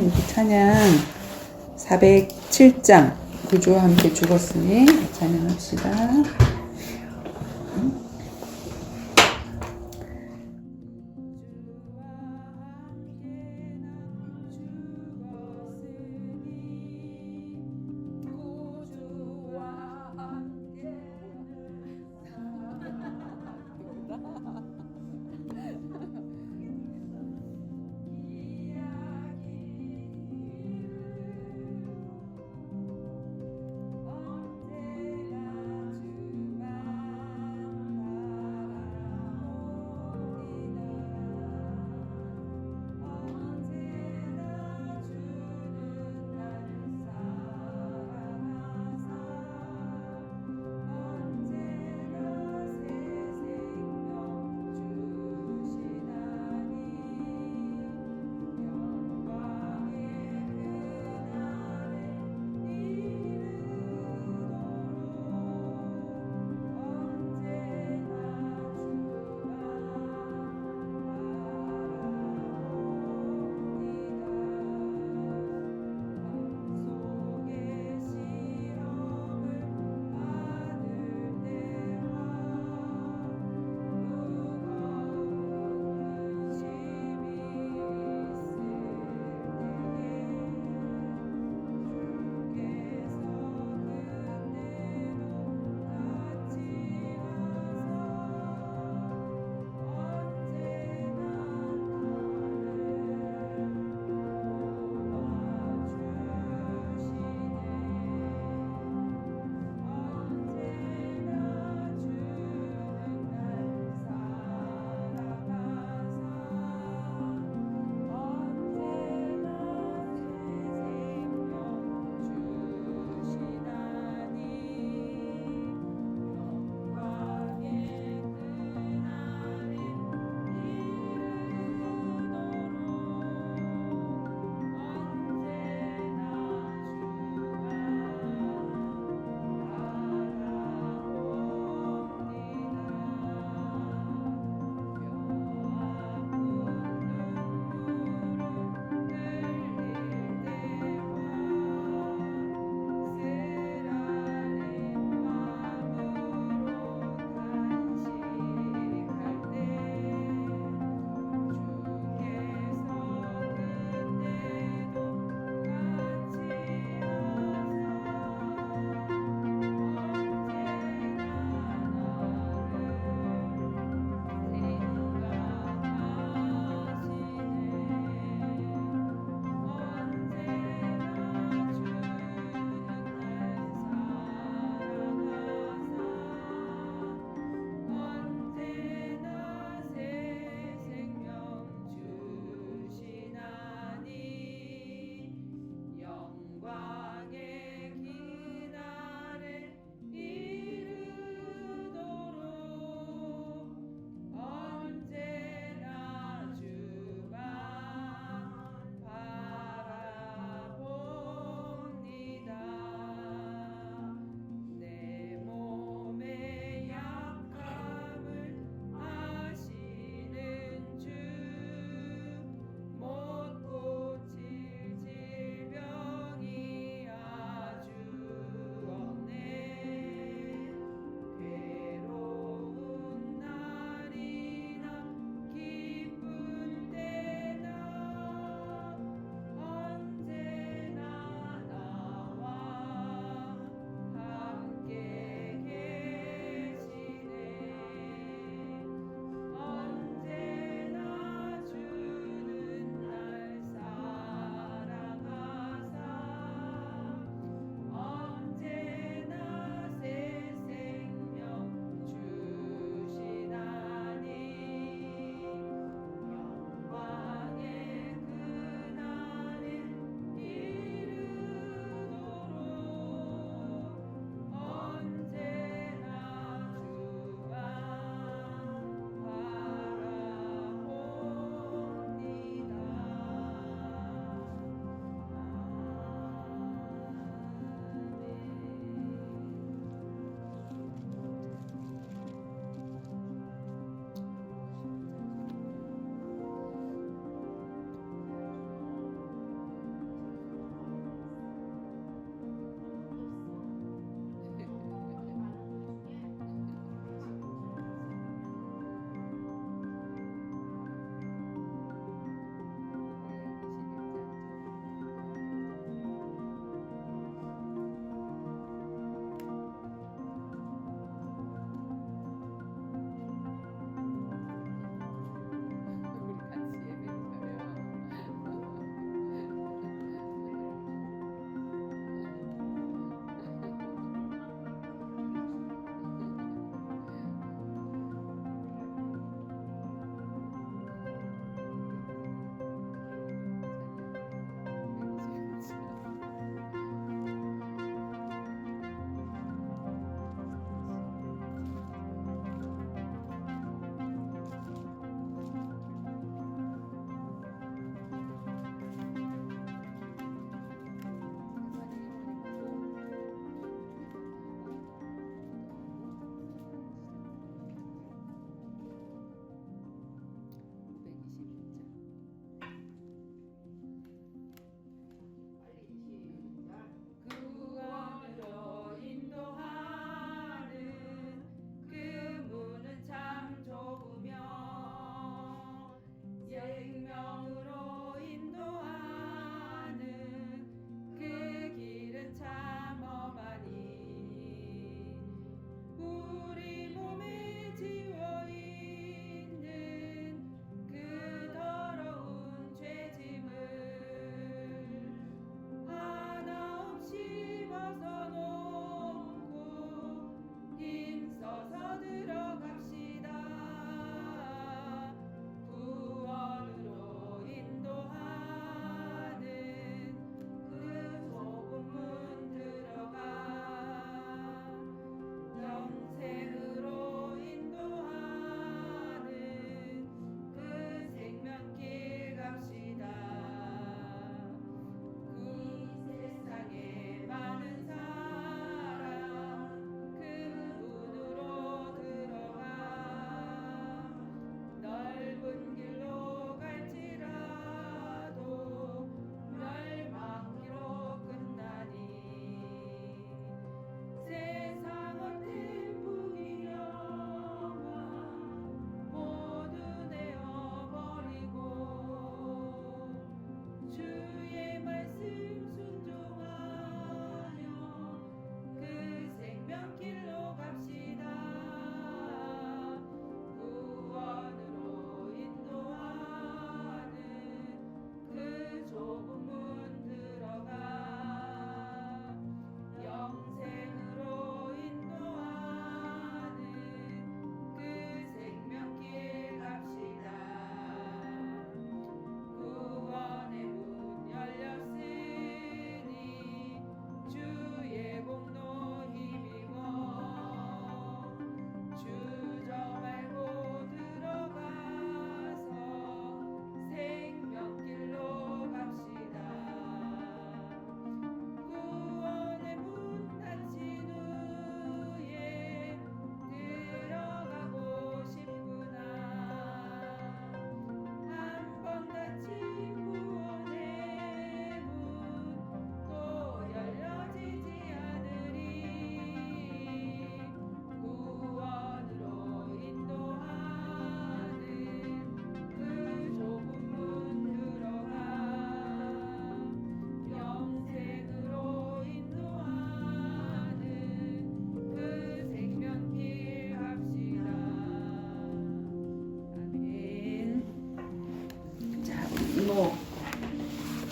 여기 찬양 407장 구주와 함께 죽었으니 찬양합시다.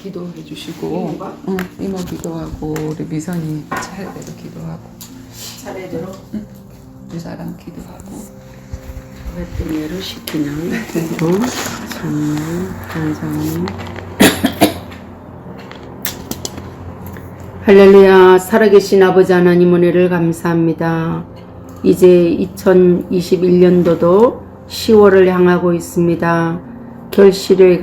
기도해 주시고, 이모가? 응, 이모 기도하고 우리 미선이 차례대로 기도하고, 차례대로 두 사람 기도하고. 웹등회를 시키는 정말 감사합니다. 할렐루야. 살아계신 아버지 하나님 은혜를 감사합니다. 이제 2021년도도 10월을 향하고 있습니다. 결실의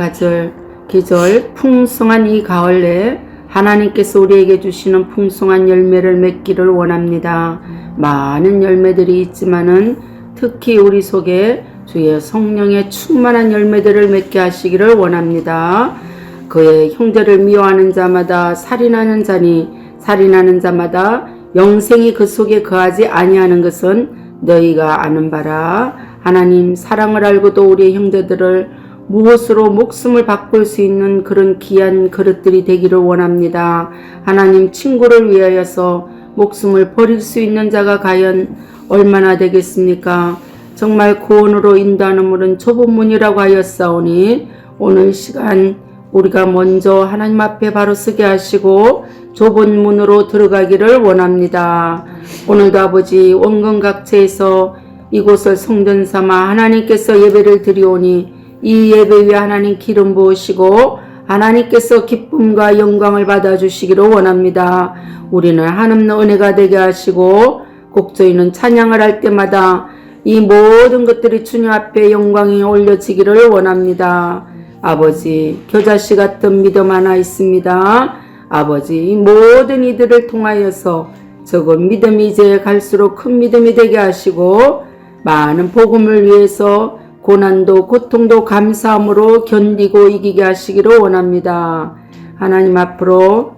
계절 풍성한 이 가을에 하나님께서 우리에게 주시는 풍성한 열매를 맺기를 원합니다. 많은 열매들이 있지만은 특히 우리 속에 주의 성령의 충만한 열매들을 맺게 하시기를 원합니다. 그의 형제를 미워하는 자마다 살인하는 자니 살인하는 자마다 영생이 그 속에 거하지 아니하는 것은 너희가 아는 바라. 하나님 사랑을 알고도 우리의 형제들을 무엇으로 목숨을 바꿀 수 있는 그런 귀한 그릇들이 되기를 원합니다. 하나님 친구를 위하여서 목숨을 버릴 수 있는 자가 과연 얼마나 되겠습니까? 정말 구원으로 인도하는 문은 좁은 문이라고 하였사오니 오늘 시간 우리가 먼저 하나님 앞에 바로 서게 하시고 좁은 문으로 들어가기를 원합니다. 오늘도 아버지 원근각체에서 이곳을 성전 삼아 하나님께서 예배를 드리오니 이 예배 위에 하나님 기름 부으시고 하나님께서 기쁨과 영광을 받아주시기를 원합니다. 우리는 한없는 은혜가 되게 하시고 꼭 저희는 찬양을 할 때마다 이 모든 것들이 주님 앞에 영광이 올려지기를 원합니다. 아버지 겨자씨 같은 믿음 하나 있습니다. 아버지 이 모든 이들을 통하여서 적은 믿음이 이제 갈수록 큰 믿음이 되게 하시고 많은 복음을 위해서 고난도 고통도 감사함으로 견디고 이기게 하시기를 원합니다. 하나님 앞으로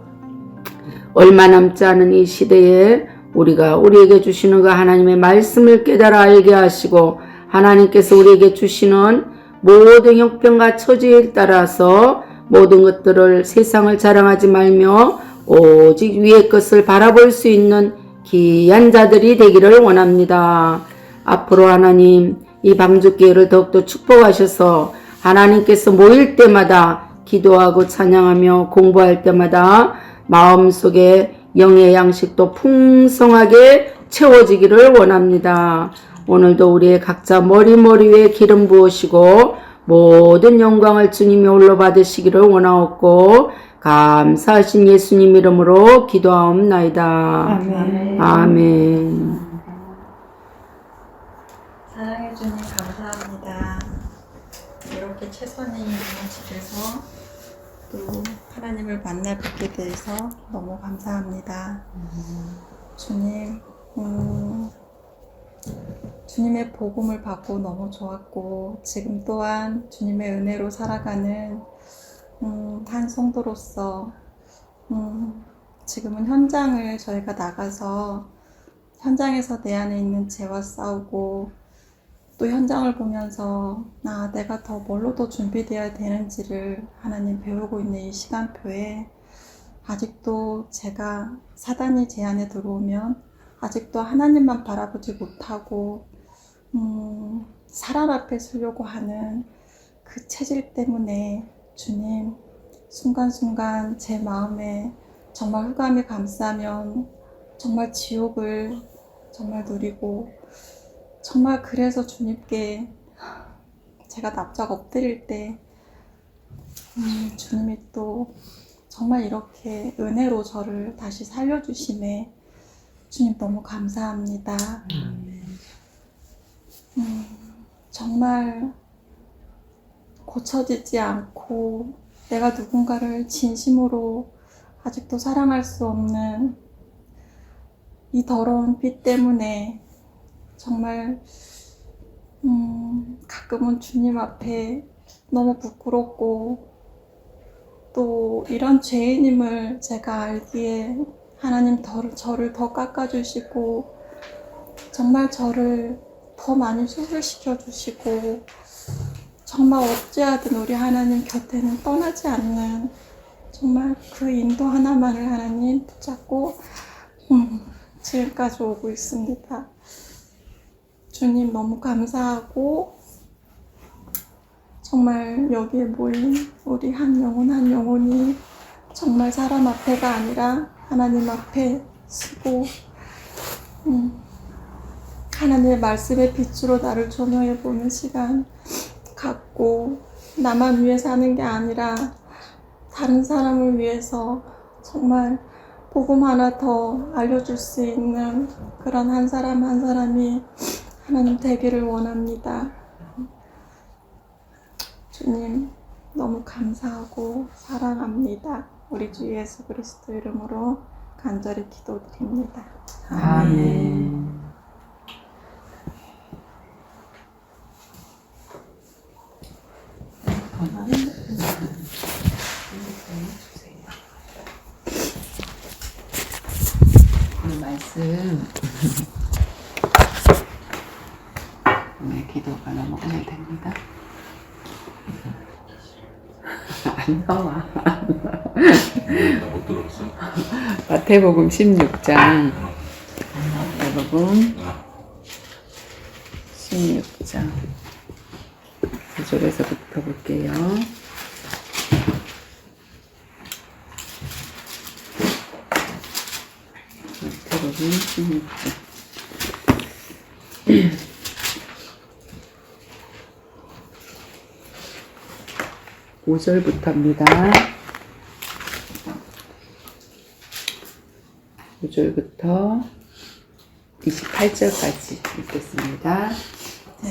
얼마 남지 않은 이 시대에 우리가 우리에게 주시는 그 하나님의 말씀을 깨달아 알게 하시고 하나님께서 우리에게 주시는 모든 형편과 처지에 따라서 모든 것들을 세상을 자랑하지 말며 오직 위의 것을 바라볼 수 있는 귀한 자들이 되기를 원합니다. 앞으로 하나님 이 방주교회를 더욱더 축복하셔서 하나님께서 모일 때마다 기도하고 찬양하며 공부할 때마다 마음속에 영의 양식도 풍성하게 채워지기를 원합니다. 오늘도 우리의 각자 머리 위에 기름 부으시고 모든 영광을 주님이 홀로 받으시기를 원하옵고 감사하신 예수님 이름으로 기도하옵나이다. 아멘. 아멘. 사랑해 주님 감사합니다. 이렇게 최선이 있는 집에서 또 하나님을 만나 뵙게 돼서 너무 감사합니다. 주님, 주님의 복음을 받고 너무 좋았고 지금 또한 주님의 은혜로 살아가는 한 성도로서 지금은 현장을 저희가 나가서 현장에서 내 안에 있는 죄와 싸우고 또 현장을 보면서 내가 더 뭘로 더 준비되어야 되는지를 하나님 배우고 있는 이 시간표에 아직도 제가 사단이 제 안에 들어오면 아직도 하나님만 바라보지 못하고 사람 앞에 서려고 하는 그 체질 때문에 주님 순간순간 제 마음에 정말 흑암이 감싸면 정말 지옥을 정말 누리고 정말 그래서 주님께 제가 납작 엎드릴 때 주님이 또 정말 이렇게 은혜로 저를 다시 살려주심에 주님 너무 감사합니다. 정말 고쳐지지 않고 내가 누군가를 진심으로 아직도 사랑할 수 없는 이 더러운 빛 때문에 정말 가끔은 주님 앞에 너무 부끄럽고 또 이런 죄인임을 제가 알기에 하나님 저를 더 깎아주시고 정말 저를 더 많이 수술시켜 주시고 정말 어찌하든 우리 하나님 곁에는 떠나지 않는 정말 그 인도 하나만을 하나님 붙잡고 지금까지 오고 있습니다. 주님 너무 감사하고 정말 여기에 모인 우리 한 영혼이 정말 사람 앞에가 아니라 하나님 앞에 서고 하나님의 말씀의 빛으로 나를 조명해 보는 시간 갖고 나만 위해 사는 게 아니라 다른 사람을 위해서 정말 복음 하나 더 알려줄 수 있는 그런 한 사람 한 사람이 하나님 되기를 원합니다. 주님 너무 감사하고 사랑합니다. 우리 주 예수 그리스도 이름으로 간절히 기도드립니다. 아멘. 오늘 말씀 오늘 기도가 넘어가야 됩니다. 안 나와. 못 들었어. 마태복음 16장. 마태복음 16장 9절에서부터 볼게요. 마태복음 16장 5절부터입니다. 5절부터 28절까지 읽겠습니다.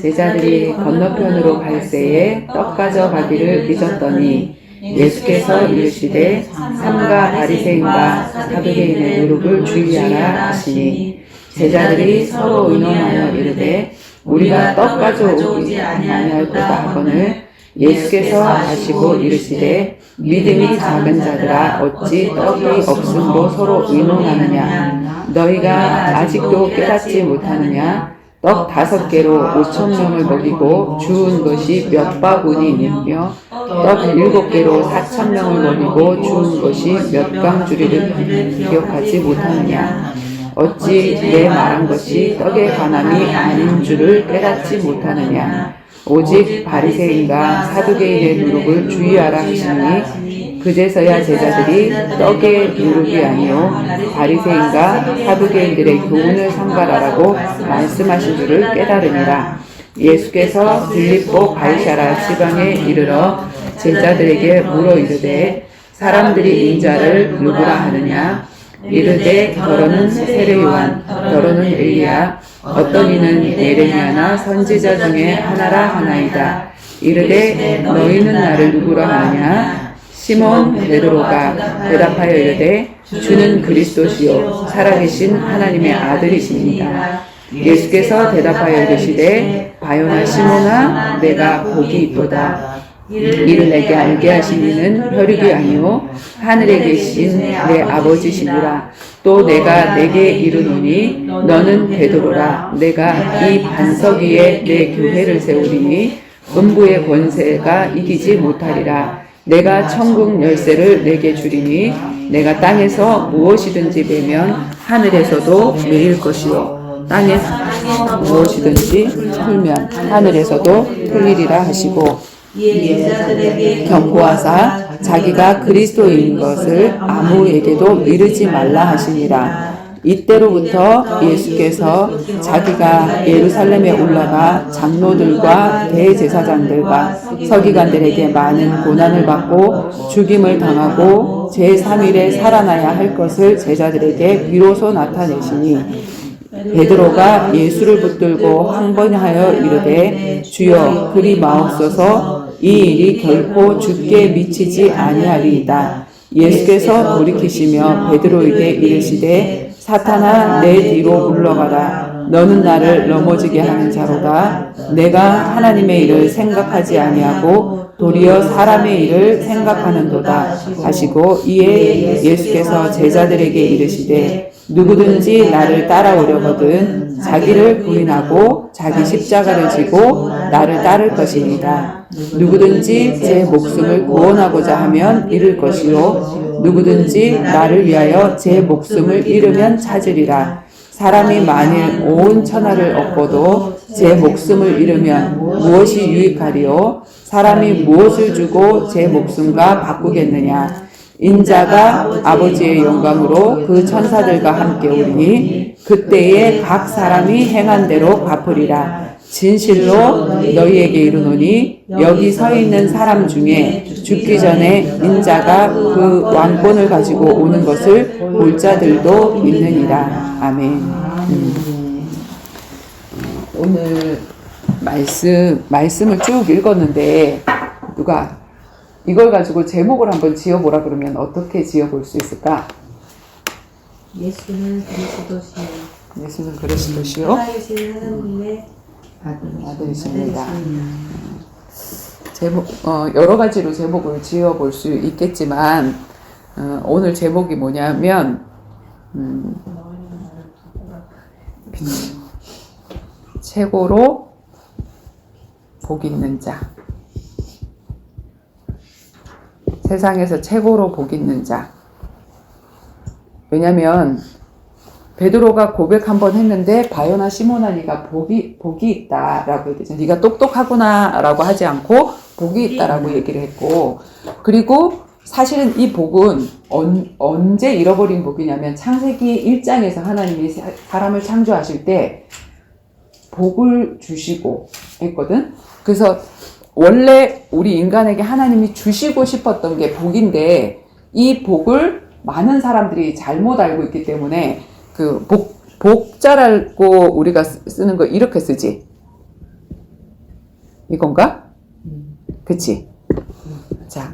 제자들이 건너편으로 갈 때에 떡 가져가기를 잊었더니 예수께서 이르시되 삼가 바리새인과 사두개인의 누룩을 주의하라 하시니 제자들이 서로 의논하여 이르되 우리가 떡 가져오지 아니할까 하거늘 예수께서 하시고 이르시되 믿음이 작은 자들아 어찌 떡이 없음으로 서로 의논하느냐 너희가 아직도 깨닫지 못하느냐 떡 5개로 5,000명을 먹이고 주운 것이 몇 바구니이며 떡 7개로 4,000명을 먹이고 주운 것이 몇 강줄이를 기억하지 못하느냐 어찌 내 말한 것이 떡의 관함이 아닌 줄을 깨닫지 못하느냐 오직 바리새인과 사두개인의 누룩을 주의하라 하시니 그제서야 제자들이 떡의 누룩이 아니요 바리새인과 사두개인들의 교훈을 삼가라라고 말씀하신 줄을 깨달으니라. 예수께서 빌립보 가이사랴 지방에 이르러 제자들에게 물어 이르되 사람들이 인자를 누구라 하느냐 이르되 더러는 세례 요한 더러는 엘리야 어떤 이는 예레미야나 선지자 중에 하나라 하나이다. 이르되 너희는 나를 누구라 하느냐 시몬 베드로가 대답하여 이르되 주는 그리스도시요 살아계신 하나님의 아들이십니다. 예수께서 대답하여 이르시되 바요나 시몬아 내가 복이 있도다. 이를 내게 알게 하신 이는 혈육이 아니요 하늘에 계신 내 아버지시니라. 또 내가 내게 이르노니 너는 베드로라. 내가 이 반석 위에 내 교회를 세우리니 음부의 권세가 이기지 못하리라. 내가 천국 열쇠를 내게 주리니 내가 땅에서 무엇이든지 베면 하늘에서도 베일 것이요 땅에서 무엇이든지 풀면 하늘에서도 풀리리라 하시고 경고하사 자기가 그리스도인 것을 아무에게도 이르지 말라 하시니라. 이때로부터 예수께서 자기가 예루살렘에 올라가 장로들과 대제사장들과 서기관들에게 많은 고난을 받고 죽임을 당하고 제3일에 살아나야 할 것을 제자들에게 비로소 나타내시니 베드로가 예수를 붙들고 항번하여 이르되 주여 그리 마옵소서 이 일이 결코 주께 미치지 아니하리이다. 예수께서 돌이키시며 베드로에게 이르시되 사탄아 내 뒤로 물러가라. 너는 나를 넘어지게 하는 자로다. 내가 하나님의 일을 생각하지 아니하고 도리어 사람의 일을 생각하는도다 하시고 이에 예수께서 제자들에게 이르시되 누구든지 나를 따라오려거든 자기를 부인하고 자기 십자가를 지고 나를 따를 것입니다. 누구든지 제 목숨을 구원하고자 하면 잃을 것이요 누구든지 나를 위하여 제 목숨을 잃으면 찾으리라. 사람이 만일 온 천하를 얻고도 제 목숨을 잃으면 무엇이 유익하리요? 사람이 무엇을 주고 제 목숨과 바꾸겠느냐? 인자가 아버지의 영광으로 그 천사들과 함께 오리니 그때에 각 사람이 행한 대로 갚으리라. 진실로 너희에게 이르노니 여기 서 있는 사람 중에 죽기 전에 인자가 그 왕권을 가지고 오는 것을 볼 자들도 있느니라. 아멘. 오늘 말씀을 쭉 읽었는데 누가 이걸 가지고 제목을 한번 지어보라 그러면 어떻게 지어볼 수 있을까? 예수는 그리스도시요. 예수는 그리스도시요. 살아계신 하나님의 아들이십니다. 제목, 여러 가지로 제목을 지어볼 수 있겠지만, 오늘 제목이 뭐냐면, 최고로 복 있는 자. 세상에서 최고로 복 있는 자. 왜냐면 베드로가 고백 한번 했는데 바요나 시모나 네가 복이 있다라고 얘기했죠. 네가 똑똑하구나라고 하지 않고 복이 있다라고 얘기를 했고, 그리고 사실은 이 복은 언제 잃어버린 복이냐면 창세기 1장에서 하나님이 사람을 창조하실 때 복을 주시고 했거든. 그래서 원래 우리 인간에게 하나님이 주시고 싶었던 게 복인데 이 복을 많은 사람들이 잘못 알고 있기 때문에 그 복자라고 우리가 쓰는 거 이렇게 쓰지. 이건가? 그치? 자,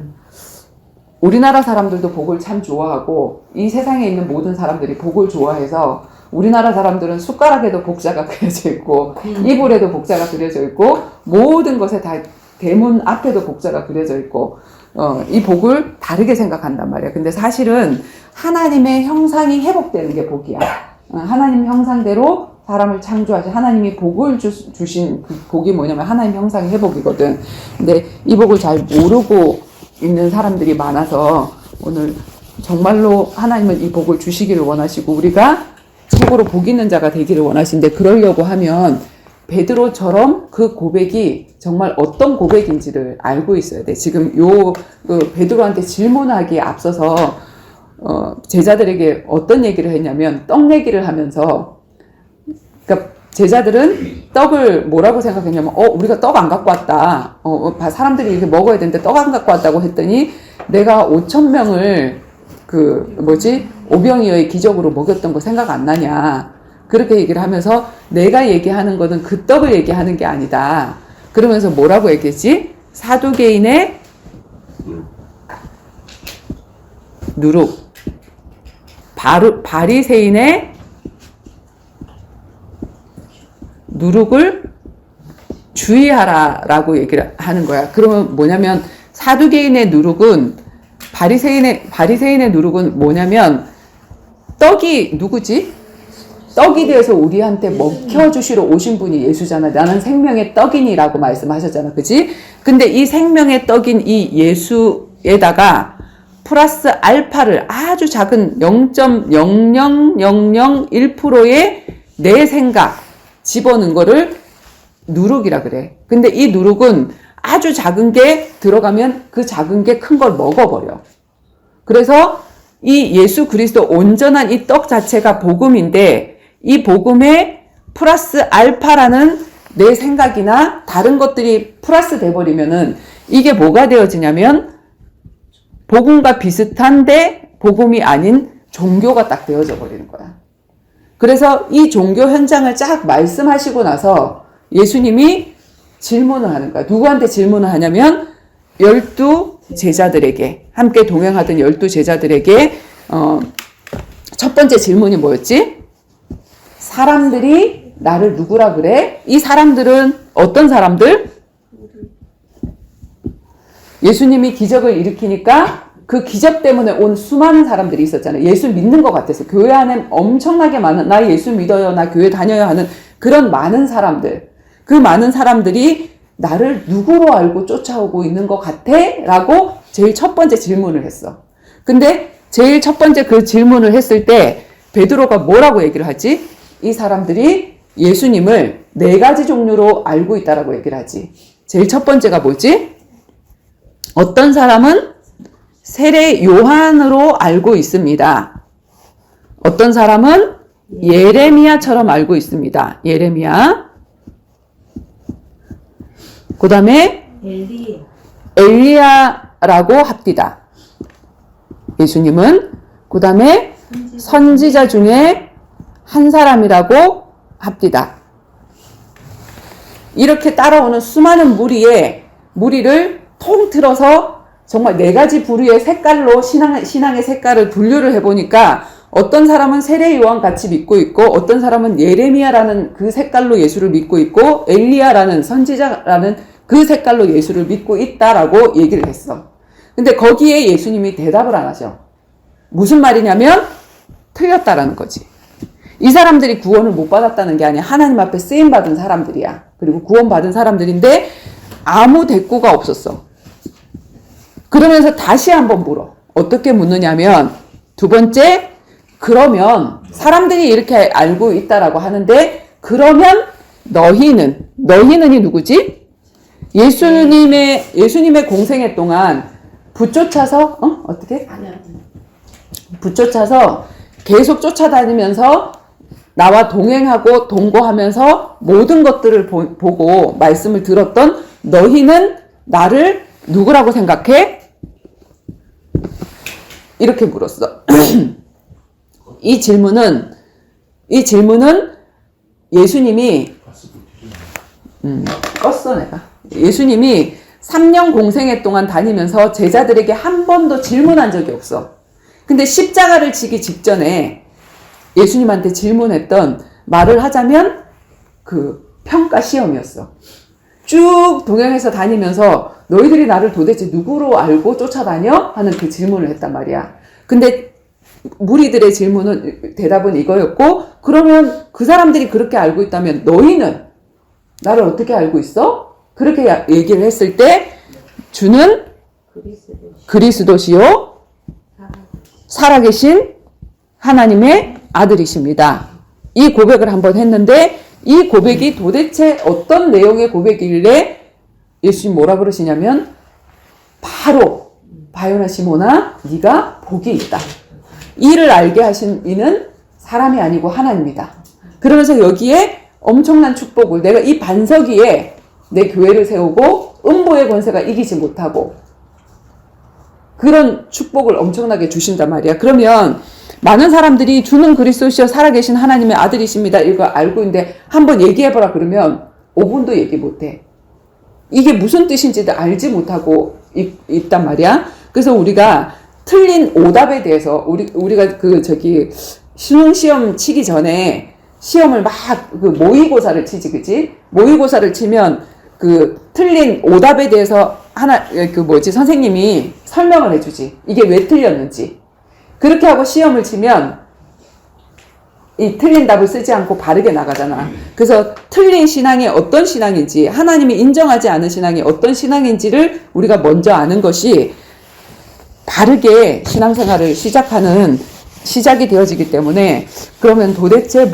우리나라 사람들도 복을 참 좋아하고 이 세상에 있는 모든 사람들이 복을 좋아해서 우리나라 사람들은 숟가락에도 복자가 그려져 있고 이불에도 복자가 그려져 있고 모든 것에 다 대문 앞에도 복자가 그려져 있고 이 복을 다르게 생각한단 말이야. 근데 사실은 하나님의 형상이 회복되는 게 복이야. 하나님 형상대로 사람을 창조하신 하나님이 복을 주신 그 복이 뭐냐면 하나님 형상의 회복이거든. 근데 이 복을 잘 모르고 있는 사람들이 많아서 오늘 정말로 하나님은 이 복을 주시기를 원하시고 우리가 최고로 복 있는 자가 되기를 원하시는데 그러려고 하면 베드로처럼 그 고백이 정말 어떤 고백인지를 알고 있어야 돼. 지금 베드로한테 질문하기에 앞서서 제자들에게 어떤 얘기를 했냐면 떡 얘기를 하면서, 그러니까 제자들은 떡을 뭐라고 생각했냐면 우리가 떡 안 갖고 왔다. 사람들이 이렇게 먹어야 되는데 떡 안 갖고 왔다고 했더니 내가 5,000명을 오병이어의 기적으로 먹였던 거 생각 안 나냐. 그렇게 얘기를 하면서 내가 얘기하는 거는 그 떡을 얘기하는 게 아니다. 그러면서 뭐라고 얘기했지? 사두개인의 누룩, 바리새인의 누룩을 주의하라라고 얘기를 하는 거야. 그러면 뭐냐면 사두개인의 누룩은 바리새인의 누룩은 뭐냐면 떡이 누구지? 떡이 되어서 우리한테 먹혀주시러 오신 분이 예수잖아. 나는 생명의 떡이니라고 말씀하셨잖아. 그치? 근데 이 생명의 떡인 이 예수에다가 플러스 알파를 아주 작은 0.00001%의 내 생각 집어넣은 거를 누룩이라 그래. 근데 이 누룩은 아주 작은 게 들어가면 그 작은 게 큰 걸 먹어버려. 그래서 이 예수 그리스도 온전한 이 떡 자체가 복음인데 이 복음에 플러스 알파라는 내 생각이나 다른 것들이 플러스 돼버리면은 이게 뭐가 되어지냐면 복음과 비슷한데 복음이 아닌 종교가 딱 되어져 버리는 거야. 그래서 이 종교 현장을 쫙 말씀하시고 나서 예수님이 질문을 하는 거야. 누구한테 질문을 하냐면 12제자들에게 함께 동행하던 12제자들에게 첫 번째 질문이 뭐였지? 사람들이 나를 누구라 그래? 이 사람들은 어떤 사람들? 예수님이 기적을 일으키니까 그 기적 때문에 온 수많은 사람들이 있었잖아요. 예수 믿는 것 같아서 교회 안에 엄청나게 많은 나 예수 믿어요, 나 교회 다녀요 하는 그런 많은 사람들. 그 많은 사람들이 나를 누구로 알고 쫓아오고 있는 것 같아? 라고 제일 첫 번째 질문을 했어. 근데 제일 첫 번째 그 질문을 했을 때 베드로가 뭐라고 얘기를 하지? 이 사람들이 예수님을 4가지 종류로 알고 있다라고 얘기를 하지. 제일 첫 번째가 뭐지? 어떤 사람은 세례 요한으로 알고 있습니다. 어떤 사람은 예레미야처럼 알고 있습니다. 예레미야. 그 다음에 엘리 엘리야라고 합디다. 예수님은 그 다음에 선지자 중에 한 사람이라고 합디다. 이렇게 따라오는 수많은 무리를 통틀어서 정말 4가지 부류의 색깔로 신앙의 색깔을 분류를 해보니까 어떤 사람은 세례 요한 같이 믿고 있고 어떤 사람은 예레미야라는 그 색깔로 예수를 믿고 있고 엘리야라는 선지자라는 그 색깔로 예수를 믿고 있다라고 얘기를 했어. 근데 거기에 예수님이 대답을 안 하셔. 무슨 말이냐면 틀렸다라는 거지. 이 사람들이 구원을 못 받았다는 게 아니야. 하나님 앞에 쓰임받은 사람들이야. 그리고 구원받은 사람들인데 아무 대꾸가 없었어. 그러면서 다시 한번 물어. 어떻게 묻느냐면 두 번째, 그러면 사람들이 이렇게 알고 있다라고 하는데 그러면 너희는이 누구지? 예수님의 공생애 동안 붙쫓아서 어떻게? 붙쫓아서 계속 쫓아다니면서 나와 동행하고 동거하면서 모든 것들을 보고 말씀을 들었던 너희는 나를 누구라고 생각해? 이렇게 물었어. 이 질문은 예수님이 껐어 내가. 예수님이 3년 공생애 동안 다니면서 제자들에게 한 번도 질문한 적이 없어. 근데 십자가를 지기 직전에 예수님한테 질문했던 말을 하자면 그 평가 시험이었어. 쭉 동행해서 다니면서 너희들이 나를 도대체 누구로 알고 쫓아다녀? 하는 그 질문을 했단 말이야. 근데 무리들의 대답은 이거였고, 그러면 그 사람들이 그렇게 알고 있다면 너희는 나를 어떻게 알고 있어? 그렇게 얘기를 했을 때 주는 그리스도시요 살아계신 하나님의 아들이십니다. 이 고백을 한번 했는데 이 고백이 도대체 어떤 내용의 고백이길래 예수님 뭐라 그러시냐면 바로 바요나 시몬아 네가 복이 있다. 이를 알게 하신 이는 사람이 아니고 하나님이다. 그러면서 여기에 엄청난 축복을 내가 이 반석 위에 내 교회를 세우고 음보의 권세가 이기지 못하고 그런 축복을 엄청나게 주신단 말이야. 그러면 많은 사람들이 주는 그리스도시여 살아계신 하나님의 아들이십니다. 이거 알고 있는데 한번 얘기해보라 그러면 5분도 얘기 못해. 이게 무슨 뜻인지도 알지 못하고 있단 말이야. 그래서 우리가 틀린 오답에 대해서 우리가 수능 시험 치기 전에 시험을 막 모의고사를 치지, 그지? 모의고사를 치면 틀린 오답에 대해서 선생님이 설명을 해주지. 이게 왜 틀렸는지. 그렇게 하고 시험을 치면 이 틀린 답을 쓰지 않고 바르게 나가잖아. 그래서 틀린 신앙이 어떤 신앙인지, 하나님이 인정하지 않은 신앙이 어떤 신앙인지를 우리가 먼저 아는 것이 바르게 신앙생활을 시작하는 시작이 되어지기 때문에, 그러면 도대체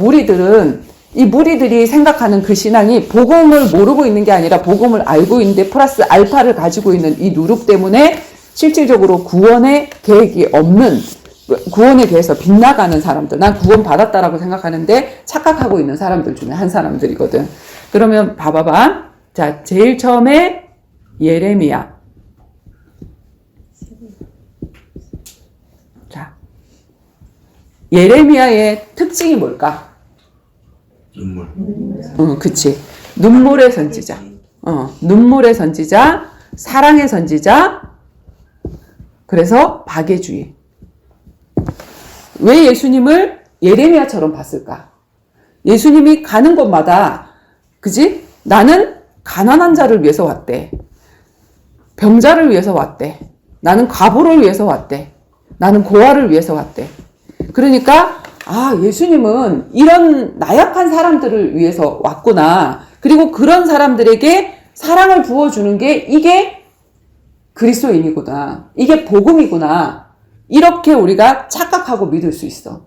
이 무리들이 생각하는 그 신앙이 복음을 모르고 있는 게 아니라 복음을 알고 있는데 플러스 알파를 가지고 있는 이 누룩 때문에 실질적으로 구원의 계획이 없는, 구원에 대해서 빗나가는 사람들, 난 구원 받았다라고 생각하는데 착각하고 있는 사람들 중에 한 사람들이거든. 그러면 봐봐봐. 자, 제일 처음에 예레미야. 자, 예레미야의 특징이 뭘까? 눈물. 그치. 눈물의 선지자. 눈물의 선지자, 사랑의 선지자, 그래서 박애주의. 왜 예수님을 예레미야처럼 봤을까? 예수님이 가는 곳마다, 그지? 나는 가난한 자를 위해서 왔대. 병자를 위해서 왔대. 나는 과부를 위해서 왔대. 나는 고아를 위해서 왔대. 그러니까 예수님은 이런 나약한 사람들을 위해서 왔구나. 그리고 그런 사람들에게 사랑을 부어주는 게 이게 그리스도인이구나. 이게 복음이구나. 이렇게 우리가 착각하고 믿을 수 있어.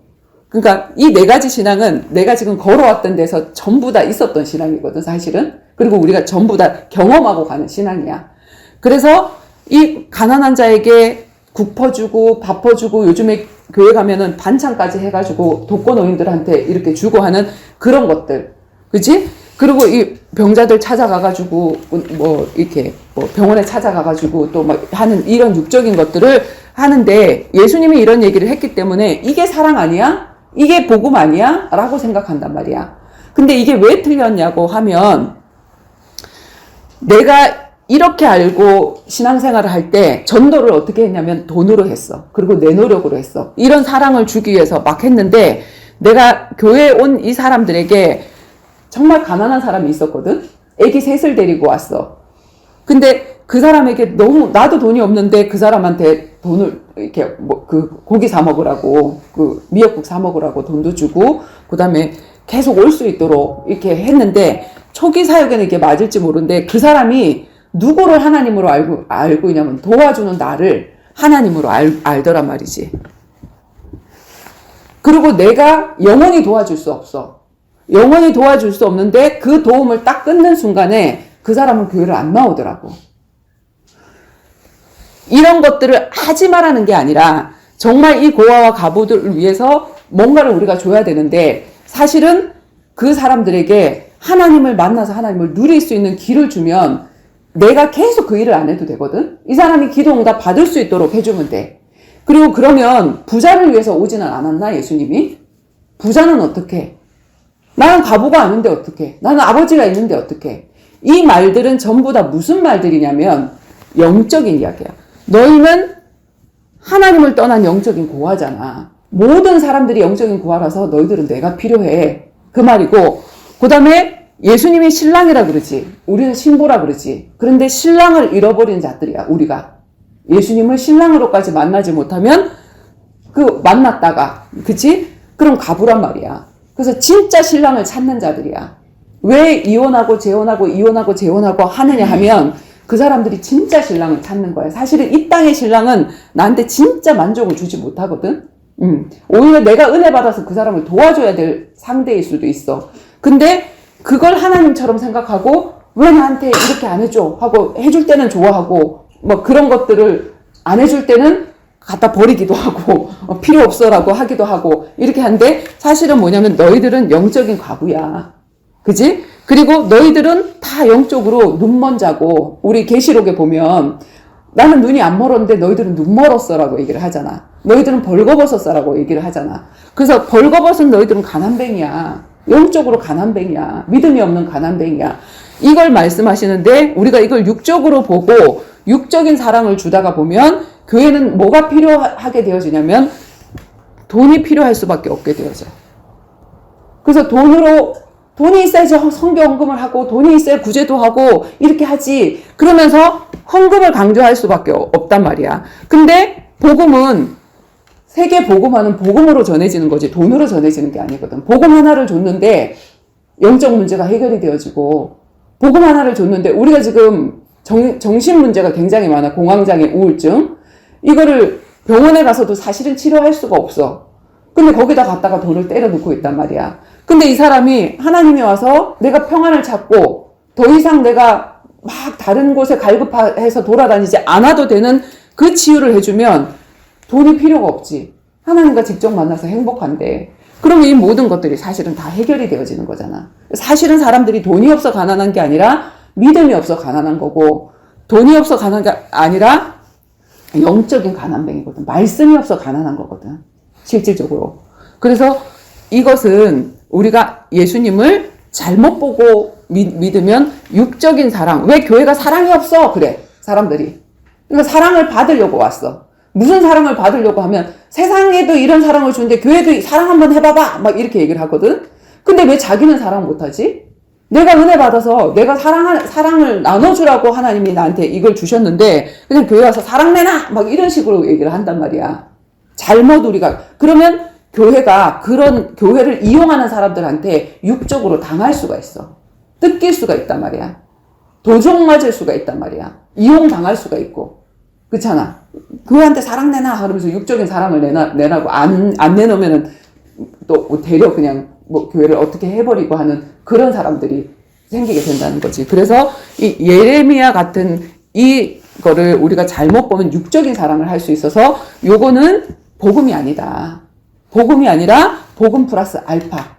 그러니까 이 4가지 신앙은 내가 지금 걸어왔던 데서 전부 다 있었던 신앙이거든, 사실은. 그리고 우리가 전부 다 경험하고 가는 신앙이야. 그래서 이 가난한 자에게 국 퍼주고 밥 퍼주고 요즘에 교회 가면은 반찬까지 해가지고 독거노인들한테 이렇게 주고 하는 그런 것들. 그치? 그리고 이 병자들 찾아가가지고 뭐 이렇게 뭐 병원에 찾아가가지고 또 막 하는 이런 육적인 것들을 하는데 예수님이 이런 얘기를 했기 때문에 이게 사랑 아니야? 이게 복음 아니야? 라고 생각한단 말이야. 근데 이게 왜 틀렸냐고 하면 내가 이렇게 알고 신앙생활을 할 때 전도를 어떻게 했냐면 돈으로 했어. 그리고 내 노력으로 했어. 이런 사랑을 주기 위해서 막 했는데 내가 교회에 온 이 사람들에게 정말 가난한 사람이 있었거든? 애기 셋을 데리고 왔어. 근데 그 사람에게 너무, 나도 돈이 없는데 그 사람한테 돈을, 이렇게, 뭐, 고기 사먹으라고, 미역국 사먹으라고 돈도 주고, 그 다음에 계속 올 수 있도록 이렇게 했는데, 초기 사역에는 이게 맞을지 모르는데, 그 사람이 누구를 하나님으로 알고 있냐면, 도와주는 나를 하나님으로 알더란 말이지. 그리고 내가 영원히 도와줄 수 없어. 영원히 도와줄 수 없는데, 그 도움을 딱 끊는 순간에, 그 사람은 교회를 안 나오더라고. 이런 것들을 하지 말라는 게 아니라 정말 이 고아와 가부들을 위해서 뭔가를 우리가 줘야 되는데 사실은 그 사람들에게 하나님을 만나서 하나님을 누릴 수 있는 길을 주면 내가 계속 그 일을 안 해도 되거든. 이 사람이 기도 응답 받을 수 있도록 해주면 돼. 그리고 그러면 부자를 위해서 오지는 않았나 예수님이? 부자는 어떻게? 나는 가부가 아닌데 어떻게? 나는 아버지가 있는데 어떻게? 이 말들은 전부 다 무슨 말들이냐면 영적인 이야기야. 너희는 하나님을 떠난 영적인 고아잖아. 모든 사람들이 영적인 고아라서 너희들은 내가 필요해. 그 말이고, 그 다음에 예수님이 신랑이라 그러지. 우리는 신부라 그러지. 그런데 신랑을 잃어버린 자들이야, 우리가. 예수님을 신랑으로까지 만나지 못하면, 만났다가, 그치? 그럼 가부란 말이야. 그래서 진짜 신랑을 찾는 자들이야. 왜 이혼하고 재혼하고 하느냐 하면, 그 사람들이 진짜 신랑을 찾는 거야. 사실은 이 땅의 신랑은 나한테 진짜 만족을 주지 못하거든. 오히려 내가 은혜 받아서 그 사람을 도와줘야 될 상대일 수도 있어. 근데 그걸 하나님처럼 생각하고 왜 나한테 이렇게 안 해줘? 하고 해줄 때는 좋아하고 뭐 그런 것들을 안 해줄 때는 갖다 버리기도 하고 필요 없어라고 하기도 하고 이렇게 하는데 사실은 뭐냐면 너희들은 영적인 과부야. 그지? 그리고 너희들은 다 영적으로 눈먼 자고 우리 계시록에 보면 나는 눈이 안 멀었는데 너희들은 눈 멀었어라고 얘기를 하잖아. 너희들은 벌거벗었어라고 얘기를 하잖아. 그래서 벌거벗은 너희들은 가난뱅이야. 영적으로 가난뱅이야. 믿음이 없는 가난뱅이야. 이걸 말씀하시는데 우리가 이걸 육적으로 보고 육적인 사랑을 주다가 보면 교회는 뭐가 필요하게 되어지냐면 돈이 필요할 수밖에 없게 되어져. 그래서 돈이 있어야지 성경 헌금을 하고 돈이 있어야 구제도 하고 이렇게 하지. 그러면서 헌금을 강조할 수밖에 없단 말이야. 근데 복음은 세계 복음화는 복음으로 전해지는 거지 돈으로 전해지는 게 아니거든. 복음 하나를 줬는데 영적 문제가 해결이 되어지고 복음 하나를 줬는데 우리가 지금 정신 문제가 굉장히 많아. 공황장애, 우울증. 이거를 병원에 가서도 사실은 치료할 수가 없어. 근데 거기다 갖다가 돈을 때려 넣고 있단 말이야. 근데 이 사람이 하나님이 와서 내가 평안을 찾고 더 이상 내가 막 다른 곳에 갈급해서 돌아다니지 않아도 되는 그 치유를 해주면 돈이 필요가 없지. 하나님과 직접 만나서 행복한데. 그러면 이 모든 것들이 사실은 다 해결이 되어지는 거잖아. 사실은 사람들이 돈이 없어 가난한 게 아니라 믿음이 없어 가난한 거고 돈이 없어 가난한 게 아니라 영적인 가난뱅이거든. 말씀이 없어 가난한 거거든. 실질적으로. 그래서 이것은 우리가 예수님을 잘못 보고 믿으면 육적인 사랑. 왜 교회가 사랑이 없어? 그래. 사람들이. 그러니까 사랑을 받으려고 왔어. 무슨 사랑을 받으려고 하면 세상에도 이런 사랑을 주는데 교회도 사랑 한번 해봐봐. 막 이렇게 얘기를 하거든. 근데 왜 자기는 사랑 못하지? 내가 은혜 받아서 내가 사랑을 나눠주라고 하나님이 나한테 이걸 주셨는데 그냥 교회 와서 사랑 내놔! 막 이런 식으로 얘기를 한단 말이야. 잘못 우리가. 그러면 교회가 그런 교회를 이용하는 사람들한테 육적으로 당할 수가 있어. 뜯길 수가 있단 말이야. 도적 맞을 수가 있단 말이야. 이용당할 수가 있고. 그렇잖아. 교회한테 사랑 내놔 그러면서 육적인 사랑을 내라고 안 내놓으면은 또 되려 그냥 뭐 교회를 어떻게 해버리고 하는 그런 사람들이 생기게 된다는 거지. 그래서 이 예레미야 같은 이 거를 우리가 잘못 보면 육적인 사랑을 할 수 있어서 요거는 복음이 아니다. 복음이 아니라 복음 플러스 알파.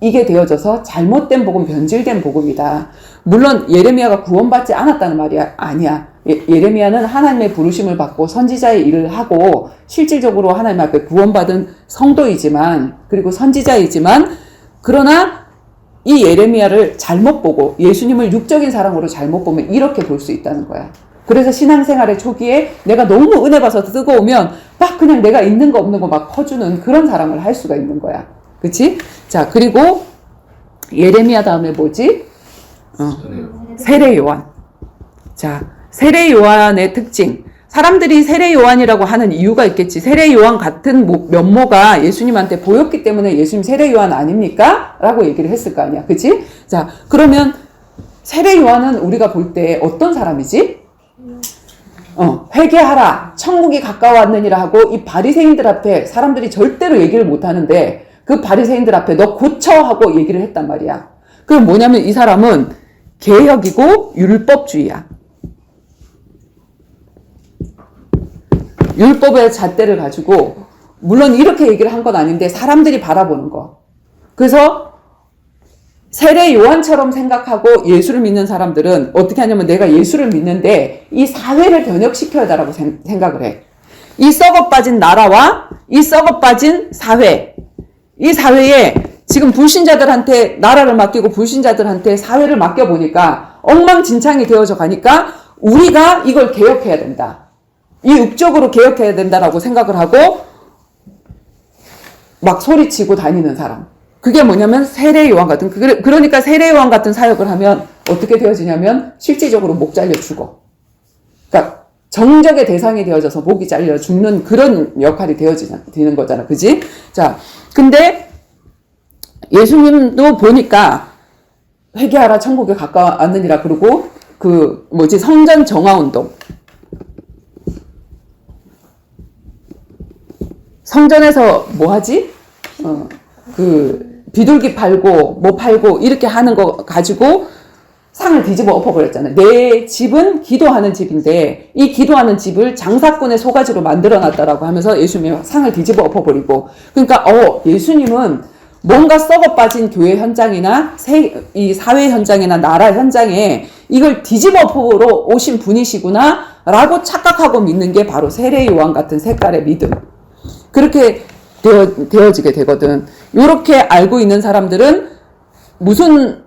이게 되어져서 잘못된 복음, 변질된 복음이다. 물론 예레미야가 구원받지 않았다는 말이 아니야. 예레미야는 하나님의 부르심을 받고 선지자의 일을 하고 실질적으로 하나님 앞에 구원받은 성도이지만 그리고 선지자이지만 그러나 이 예레미야를 잘못 보고 예수님을 육적인 사랑으로 잘못 보면 이렇게 볼 수 있다는 거야. 그래서 신앙생활의 초기에 내가 너무 은혜 받아서 뜨거우면 막 그냥 내가 있는 거 없는 거 막 퍼주는 그런 사랑을 할 수가 있는 거야. 그치? 자, 그리고 예레미야 다음에 뭐지? 세례 요한. 자, 세례 요한의 특징. 사람들이 세례 요한이라고 하는 이유가 있겠지. 세례 요한 같은 면모가 예수님한테 보였기 때문에 예수님 세례 요한 아닙니까? 라고 얘기를 했을 거 아니야. 그치? 자, 그러면 세례 요한은 우리가 볼 때 어떤 사람이지? 회개하라. 천국이 가까웠느니라 하고 이 바리새인들 앞에 사람들이 절대로 얘기를 못 하는데 그 바리새인들 앞에 너 고쳐 하고 얘기를 했단 말이야. 그럼 뭐냐면 이 사람은 개혁이고 율법주의야. 율법의 잣대를 가지고 물론 이렇게 얘기를 한 건 아닌데 사람들이 바라보는 거. 그래서 세례 요한처럼 생각하고 예수를 믿는 사람들은 어떻게 하냐면 내가 예수를 믿는데 이 사회를 변혁시켜야 한다고 생각을 해. 이 썩어빠진 나라와 이 썩어빠진 사회, 이 사회에 지금 불신자들한테 나라를 맡기고 불신자들한테 사회를 맡겨보니까 엉망진창이 되어져 가니까 우리가 이걸 개혁해야 된다. 이 육적으로 개혁해야 된다라고 생각을 하고 막 소리치고 다니는 사람. 그게 뭐냐면 세례 요한 같은, 그러니까 세례 요한 같은 사역을 하면 어떻게 되어지냐면 실질적으로 목 잘려 죽어. 그러니까 정적의 대상이 되어져서 목이 잘려 죽는 그런 역할이 되어지는 거잖아. 그지? 자, 근데 예수님도 보니까 회개하라 천국에 가까웠느니라 그러고 성전 정화운동. 성전에서 뭐 하지? 비둘기 팔고 뭐 팔고 이렇게 하는 거 가지고 상을 뒤집어 엎어버렸잖아요. 내 집은 기도하는 집인데 이 기도하는 집을 장사꾼의 소가지로 만들어놨다라고 하면서 예수님이 상을 뒤집어 엎어버리고, 그러니까 예수님은 뭔가 썩어빠진 교회 현장이나 이 사회 현장이나 나라 현장에 이걸 뒤집어 엎어보러 오신 분이시구나 라고 착각하고 믿는 게 바로 세례 요한 같은 색깔의 믿음. 그렇게 되어지게 되거든. 이렇게 알고 있는 사람들은 무슨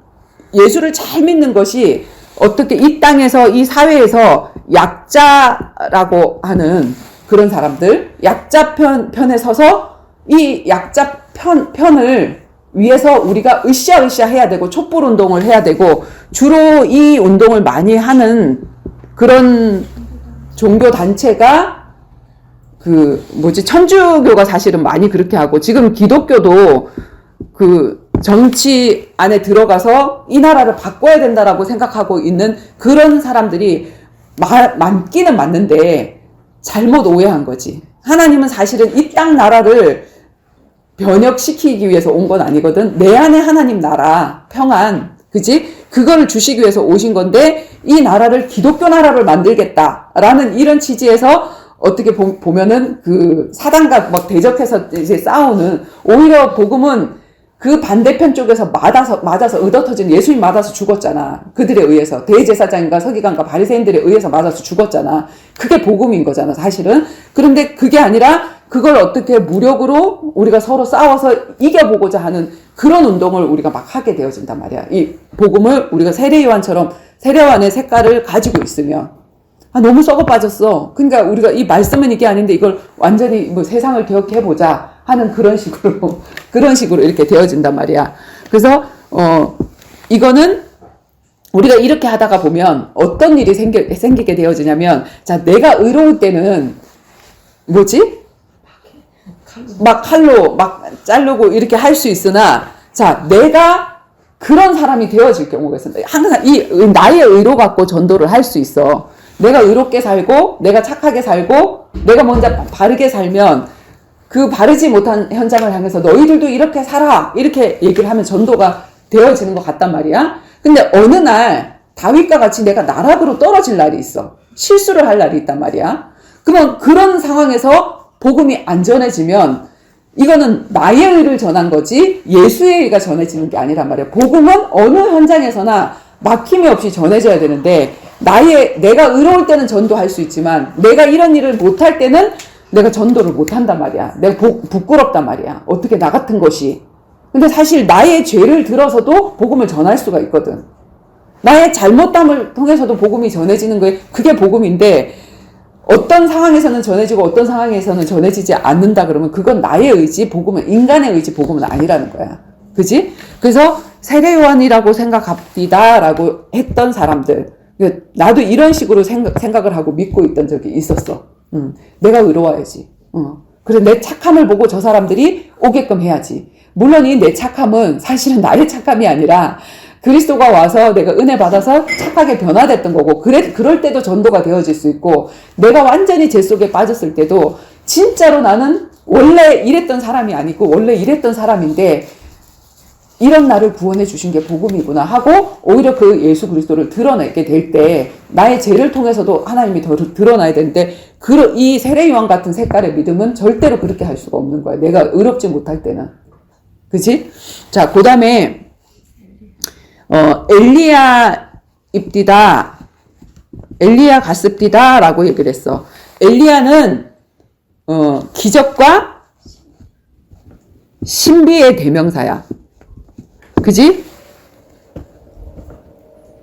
예수를 잘 믿는 것이 어떻게 이 땅에서 이 사회에서 약자라고 하는 그런 사람들, 약자 편에 서서 이 약자 편을 위해서 우리가 으쌰으쌰 해야 되고 촛불 운동을 해야 되고 주로 이 운동을 많이 하는 그런 종교 단체가 천주교가 사실은 많이 그렇게 하고, 지금 기독교도 정치 안에 들어가서 이 나라를 바꿔야 된다라고 생각하고 있는 그런 사람들이 많기는 맞는데 잘못 오해한 거지. 하나님은 사실은 이 땅 나라를 변혁시키기 위해서 온 건 아니거든. 내 안에 하나님 나라, 평안, 그지? 그거를 주시기 위해서 오신 건데 이 나라를 기독교 나라를 만들겠다라는 이런 취지에서 어떻게 보면은 사단과 막 대적해서 이제 싸우는, 오히려 복음은 그 반대편 쪽에서 맞아서 의도터진, 예수님 맞아서 죽었잖아. 그들에 의해서. 대제사장과 서기관과 바리새인들에 의해서 맞아서 죽었잖아. 그게 복음인 거잖아, 사실은. 그런데 그게 아니라 그걸 어떻게 무력으로 우리가 서로 싸워서 이겨보고자 하는 그런 운동을 우리가 막 하게 되어진단 말이야. 이 복음을 우리가 세례 요한처럼 세례 요한의 색깔을 가지고 있으면 너무 썩어 빠졌어. 그러니까 우리가 이 말씀은 이게 아닌데 이걸 완전히 세상을 개혁해보자 하는 그런 식으로 이렇게 되어진단 말이야. 그래서, 이거는 우리가 이렇게 하다가 보면 어떤 일이 생기게 되어지냐면, 자, 내가 의로울 때는 막 칼로 막 자르고 이렇게 할 수 있으나, 자, 내가 그런 사람이 되어질 경우가 있습니다. 항상 나의 의로 갖고 전도를 할 수 있어. 내가 의롭게 살고 내가 착하게 살고 내가 먼저 바르게 살면 그 바르지 못한 현장을 향해서 너희들도 이렇게 살아 이렇게 얘기를 하면 전도가 되어지는 것 같단 말이야. 근데 어느 날 다윗과 같이 내가 나락으로 떨어질 날이 있어. 실수를 할 날이 있단 말이야. 그러면 그런 상황에서 복음이 안 전해지면 이거는 나의 의를 전한 거지 예수의 의가 전해지는 게 아니란 말이야. 복음은 어느 현장에서나 막힘이 없이 전해져야 되는데 내가 의로울 때는 전도할 수 있지만 내가 이런 일을 못할 때는 내가 전도를 못한단 말이야. 내가 부끄럽단 말이야. 어떻게 나 같은 것이. 근데 사실 나의 죄를 들어서도 복음을 전할 수가 있거든. 나의 잘못담을 통해서도 복음이 전해지는 거에 그게 복음인데 어떤 상황에서는 전해지고 어떤 상황에서는 전해지지 않는다 그러면 그건 나의 의지, 복음은 인간의 의지, 복음은 아니라는 거야. 그지? 그래서 세례 요한이라고 생각합니다 라고 했던 사람들, 나도 이런 식으로 생각을 하고 믿고 있던 적이 있었어. 내가 의로워야지. 그래서 내 착함을 보고 저 사람들이 오게끔 해야지. 물론 이 내 착함은 사실은 나의 착함이 아니라 그리스도가 와서 내가 은혜 받아서 착하게 변화됐던 거고, 그럴 때도 전도가 되어질 수 있고, 내가 완전히 죄 속에 빠졌을 때도 진짜로 나는 원래 이랬던 사람이 아니고 원래 이랬던 사람인데 이런 나를 구원해 주신 게 복음이구나 하고 오히려 그 예수 그리스도를 드러내게 될 때 나의 죄를 통해서도 하나님이 더 드러나야 되는데 이 세례 요한 같은 색깔의 믿음은 절대로 그렇게 할 수가 없는 거야. 내가 의롭지 못할 때는. 그치? 자, 그 다음에 엘리야 입디다, 엘리야 갔습디다 라고 얘기를 했어. 엘리야는 기적과 신비의 대명사야. 그지?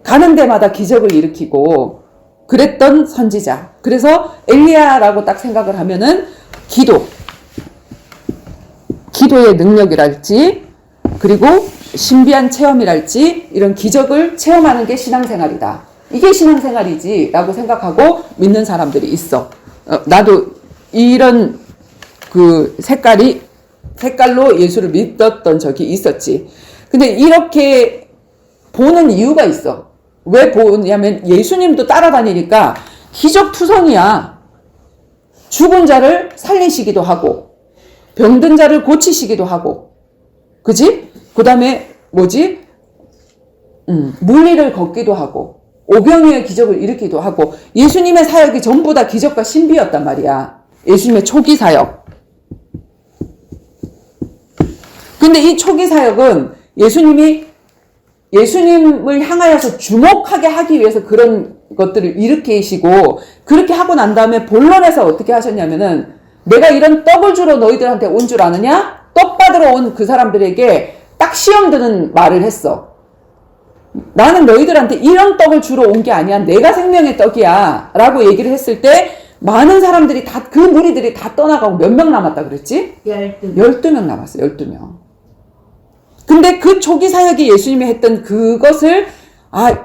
가는 데마다 기적을 일으키고 그랬던 선지자. 그래서 엘리야라고 딱 생각을 하면은 기도의 능력이랄지 그리고 신비한 체험이랄지 이런 기적을 체험하는 게 신앙생활이다. 이게 신앙생활이지 라고 생각하고 믿는 사람들이 있어. 나도 이런 그 색깔로 예수를 믿었던 적이 있었지. 근데 이렇게 보는 이유가 있어. 왜 보냐면 예수님도 따라다니니까 기적투성이야. 죽은 자를 살리시기도 하고 병든 자를 고치시기도 하고, 그지? 그 다음에 물리를 걷기도 하고 오병이의 기적을 일으키기도 하고 예수님의 사역이 전부 다 기적과 신비였단 말이야. 예수님의 초기 사역. 근데 이 초기 사역은 예수님을 향하여서 주목하게 하기 위해서 그런 것들을 일으키시고, 그렇게 하고 난 다음에 본론에서 어떻게 하셨냐면은, 내가 이런 떡을 주러 너희들한테 온 줄 아느냐? 떡 받으러 온 그 사람들에게 딱 시험 드는 말을 했어. 나는 너희들한테 이런 떡을 주러 온 게 아니야. 내가 생명의 떡이야. 라고 얘기를 했을 때 많은 사람들이 그 무리들이 다 떠나가고 몇 명 남았다 그랬지? 12명 남았어. 12명. 근데 그 초기 사역이 예수님이 했던 그것을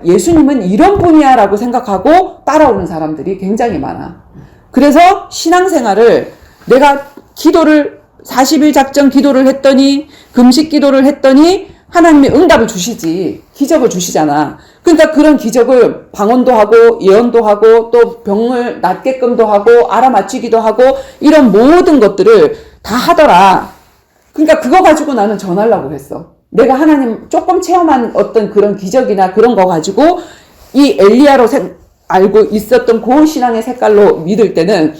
예수님은 이런 분이야 라고 생각하고 따라오는 사람들이 굉장히 많아. 그래서 신앙생활을 내가 40일 작정 기도를 했더니 금식 기도를 했더니 하나님이 응답을 주시지. 기적을 주시잖아. 그러니까 그런 기적을 방언도 하고 예언도 하고 또 병을 낫게끔도 하고 알아맞히기도 하고 이런 모든 것들을 다 하더라. 그러니까 그거 가지고 나는 전하려고 했어. 내가 하나님 조금 체험한 어떤 그런 기적이나 그런 거 가지고 이 엘리야로 알고 있었던 그 신앙의 색깔로 믿을 때는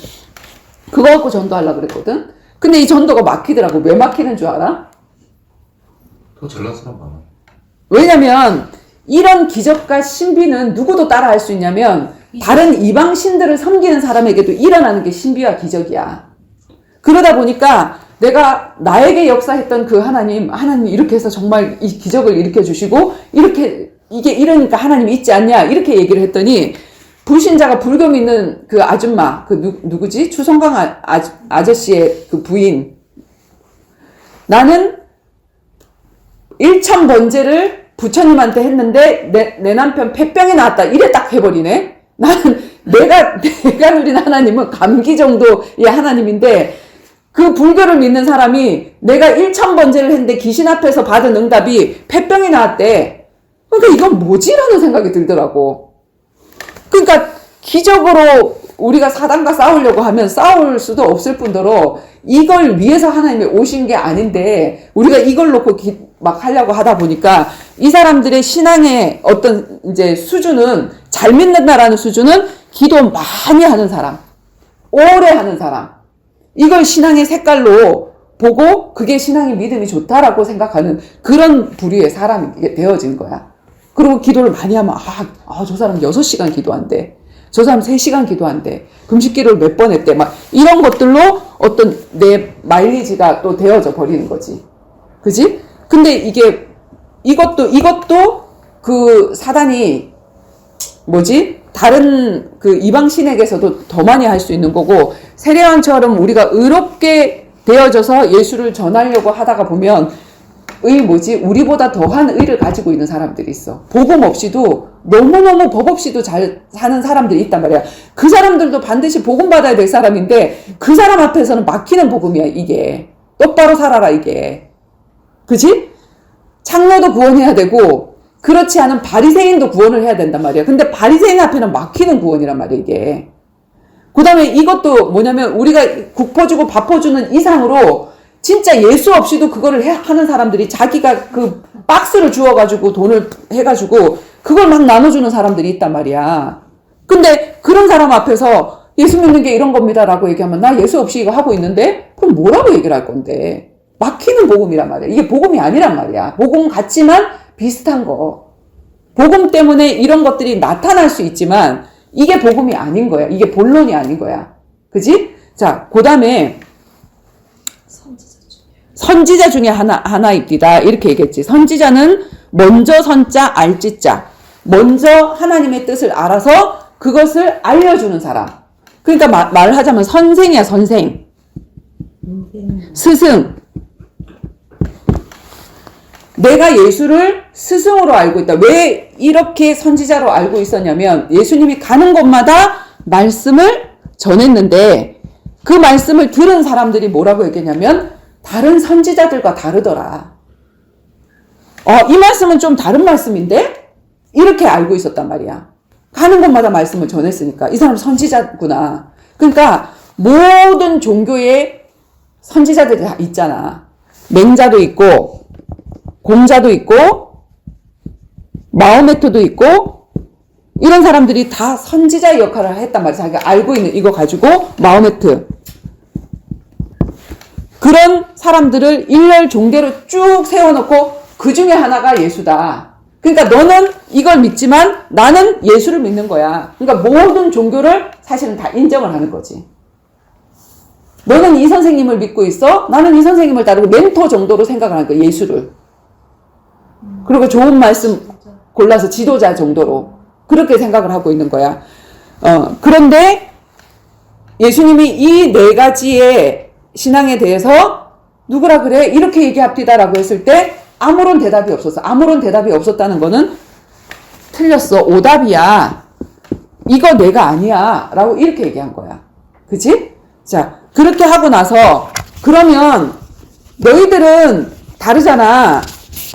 그거 갖고 전도하려고 그랬거든. 근데 이 전도가 막히더라고. 왜 막히는 줄 알아? 더 잘난 사람 많아. 왜냐면 이런 기적과 신비는 누구도 따라 할 수 있냐면 다른 이방 신들을 섬기는 사람에게도 일어나는 게 신비와 기적이야. 그러다 보니까 내가 나에게 역사했던 그 하나님 이렇게 해서 정말 이 기적을 일으켜 주시고 이게 이러니까 하나님이 있지 않냐 이렇게 얘기를 했더니 불신자가 불교 믿는 그 아줌마 누구지? 추성강 아저씨의 그 부인, 나는 1천 번제를 부처님한테 했는데 내 남편 폐병이 나왔다 이래 딱 해버리네. 나는 내가 누린 하나님은 감기 정도의 하나님인데 그 불교를 믿는 사람이 내가 1천 번제를 했는데 귀신 앞에서 받은 응답이 폐병이 나왔대. 그러니까 이건 뭐지라는 생각이 들더라고. 그러니까 기적으로 우리가 사단과 싸우려고 하면 싸울 수도 없을 뿐더러 이걸 위해서 하나님이 오신 게 아닌데 우리가 이걸 놓고 막 하려고 하다 보니까 이 사람들의 신앙의 어떤 이제 수준은, 잘 믿는다라는 수준은 기도 많이 하는 사람, 오래 하는 사람, 이걸 신앙의 색깔로 보고 그게 신앙의 믿음이 좋다라고 생각하는 그런 부류의 사람이 되어진 거야. 그리고 기도를 많이 하면 저 사람 6시간 기도한대. 저 사람 3시간 기도한대. 금식기도를 몇 번 했대. 막 이런 것들로 어떤 내 마일리지가 또 되어져 버리는 거지. 그지? 근데 이것도 그 사단이 다른 그 이방 신에게서도 더 많이 할 수 있는 거고, 세례요한처럼 우리가 의롭게 되어져서 예수를 전하려고 하다가 보면 우리보다 더한 의를 가지고 있는 사람들이 있어. 복음 없이도 너무너무 법 없이도 잘 사는 사람들이 있단 말이야. 그 사람들도 반드시 복음 받아야 될 사람인데 그 사람 앞에서는 막히는 복음이야. 이게 똑바로 살아라 이게. 그지? 창녀도 구원해야 되고 그렇지 않은 바리새인도 구원을 해야 된단 말이야. 근데 바리새인 앞에는 막히는 구원이란 말이야 이게. 그 다음에 이것도 뭐냐면 우리가 국 퍼주고 밥 퍼주는 이상으로 진짜 예수 없이도 그거를 하는 사람들이 자기가 그 박스를 주워가지고 돈을 해가지고 그걸 막 나눠주는 사람들이 있단 말이야. 근데 그런 사람 앞에서 예수 믿는 게 이런 겁니다라고 얘기하면 나 예수 없이 이거 하고 있는데 그럼 뭐라고 얘기를 할 건데. 막히는 복음이란 말이야. 이게 복음이 아니란 말이야. 복음 같지만 비슷한 거. 복음 때문에 이런 것들이 나타날 수 있지만 이게 복음이 아닌 거야. 이게 본론이 아닌 거야. 그지? 자, 그 다음에 선지자 중에 하나입니다. 이렇게 얘기했지. 선지자는 먼저 선자 알지자. 먼저 하나님의 뜻을 알아서 그것을 알려주는 사람. 그러니까 말하자면 선생이야, 선생. 스승. 내가 예수를 스승으로 알고 있다. 왜 이렇게 선지자로 알고 있었냐면 예수님이 가는 곳마다 말씀을 전했는데 그 말씀을 들은 사람들이 뭐라고 얘기했냐면 다른 선지자들과 다르더라. 이 말씀은 좀 다른 말씀인데? 이렇게 알고 있었단 말이야. 가는 곳마다 말씀을 전했으니까 이 사람 선지자구나. 그러니까 모든 종교에 선지자들이 다 있잖아. 맹자도 있고 공자도 있고 마호메트도 있고 이런 사람들이 다 선지자의 역할을 했단 말이야. 자기가 알고 있는 이거 가지고 마호메트 그런 사람들을 일렬 종대로 쭉 세워놓고 그 중에 하나가 예수다. 그러니까 너는 이걸 믿지만 나는 예수를 믿는 거야. 그러니까 모든 종교를 사실은 다 인정을 하는 거지. 너는 이 선생님을 믿고 있어? 나는 이 선생님을 따르고 멘토 정도로 생각을 하는 거야. 예수를. 그리고 좋은 말씀 골라서 지도자 정도로 그렇게 생각을 하고 있는 거야. 그런데 예수님이 이 4가지의 신앙에 대해서 누구라 그래? 이렇게 얘기합디다라고 했을 때 아무런 대답이 없었어. 아무런 대답이 없었다는 거는 틀렸어. 오답이야. 이거 내가 아니야. 라고 이렇게 얘기한 거야. 그치? 자, 그렇게 하고 나서 그러면 너희들은 다르잖아.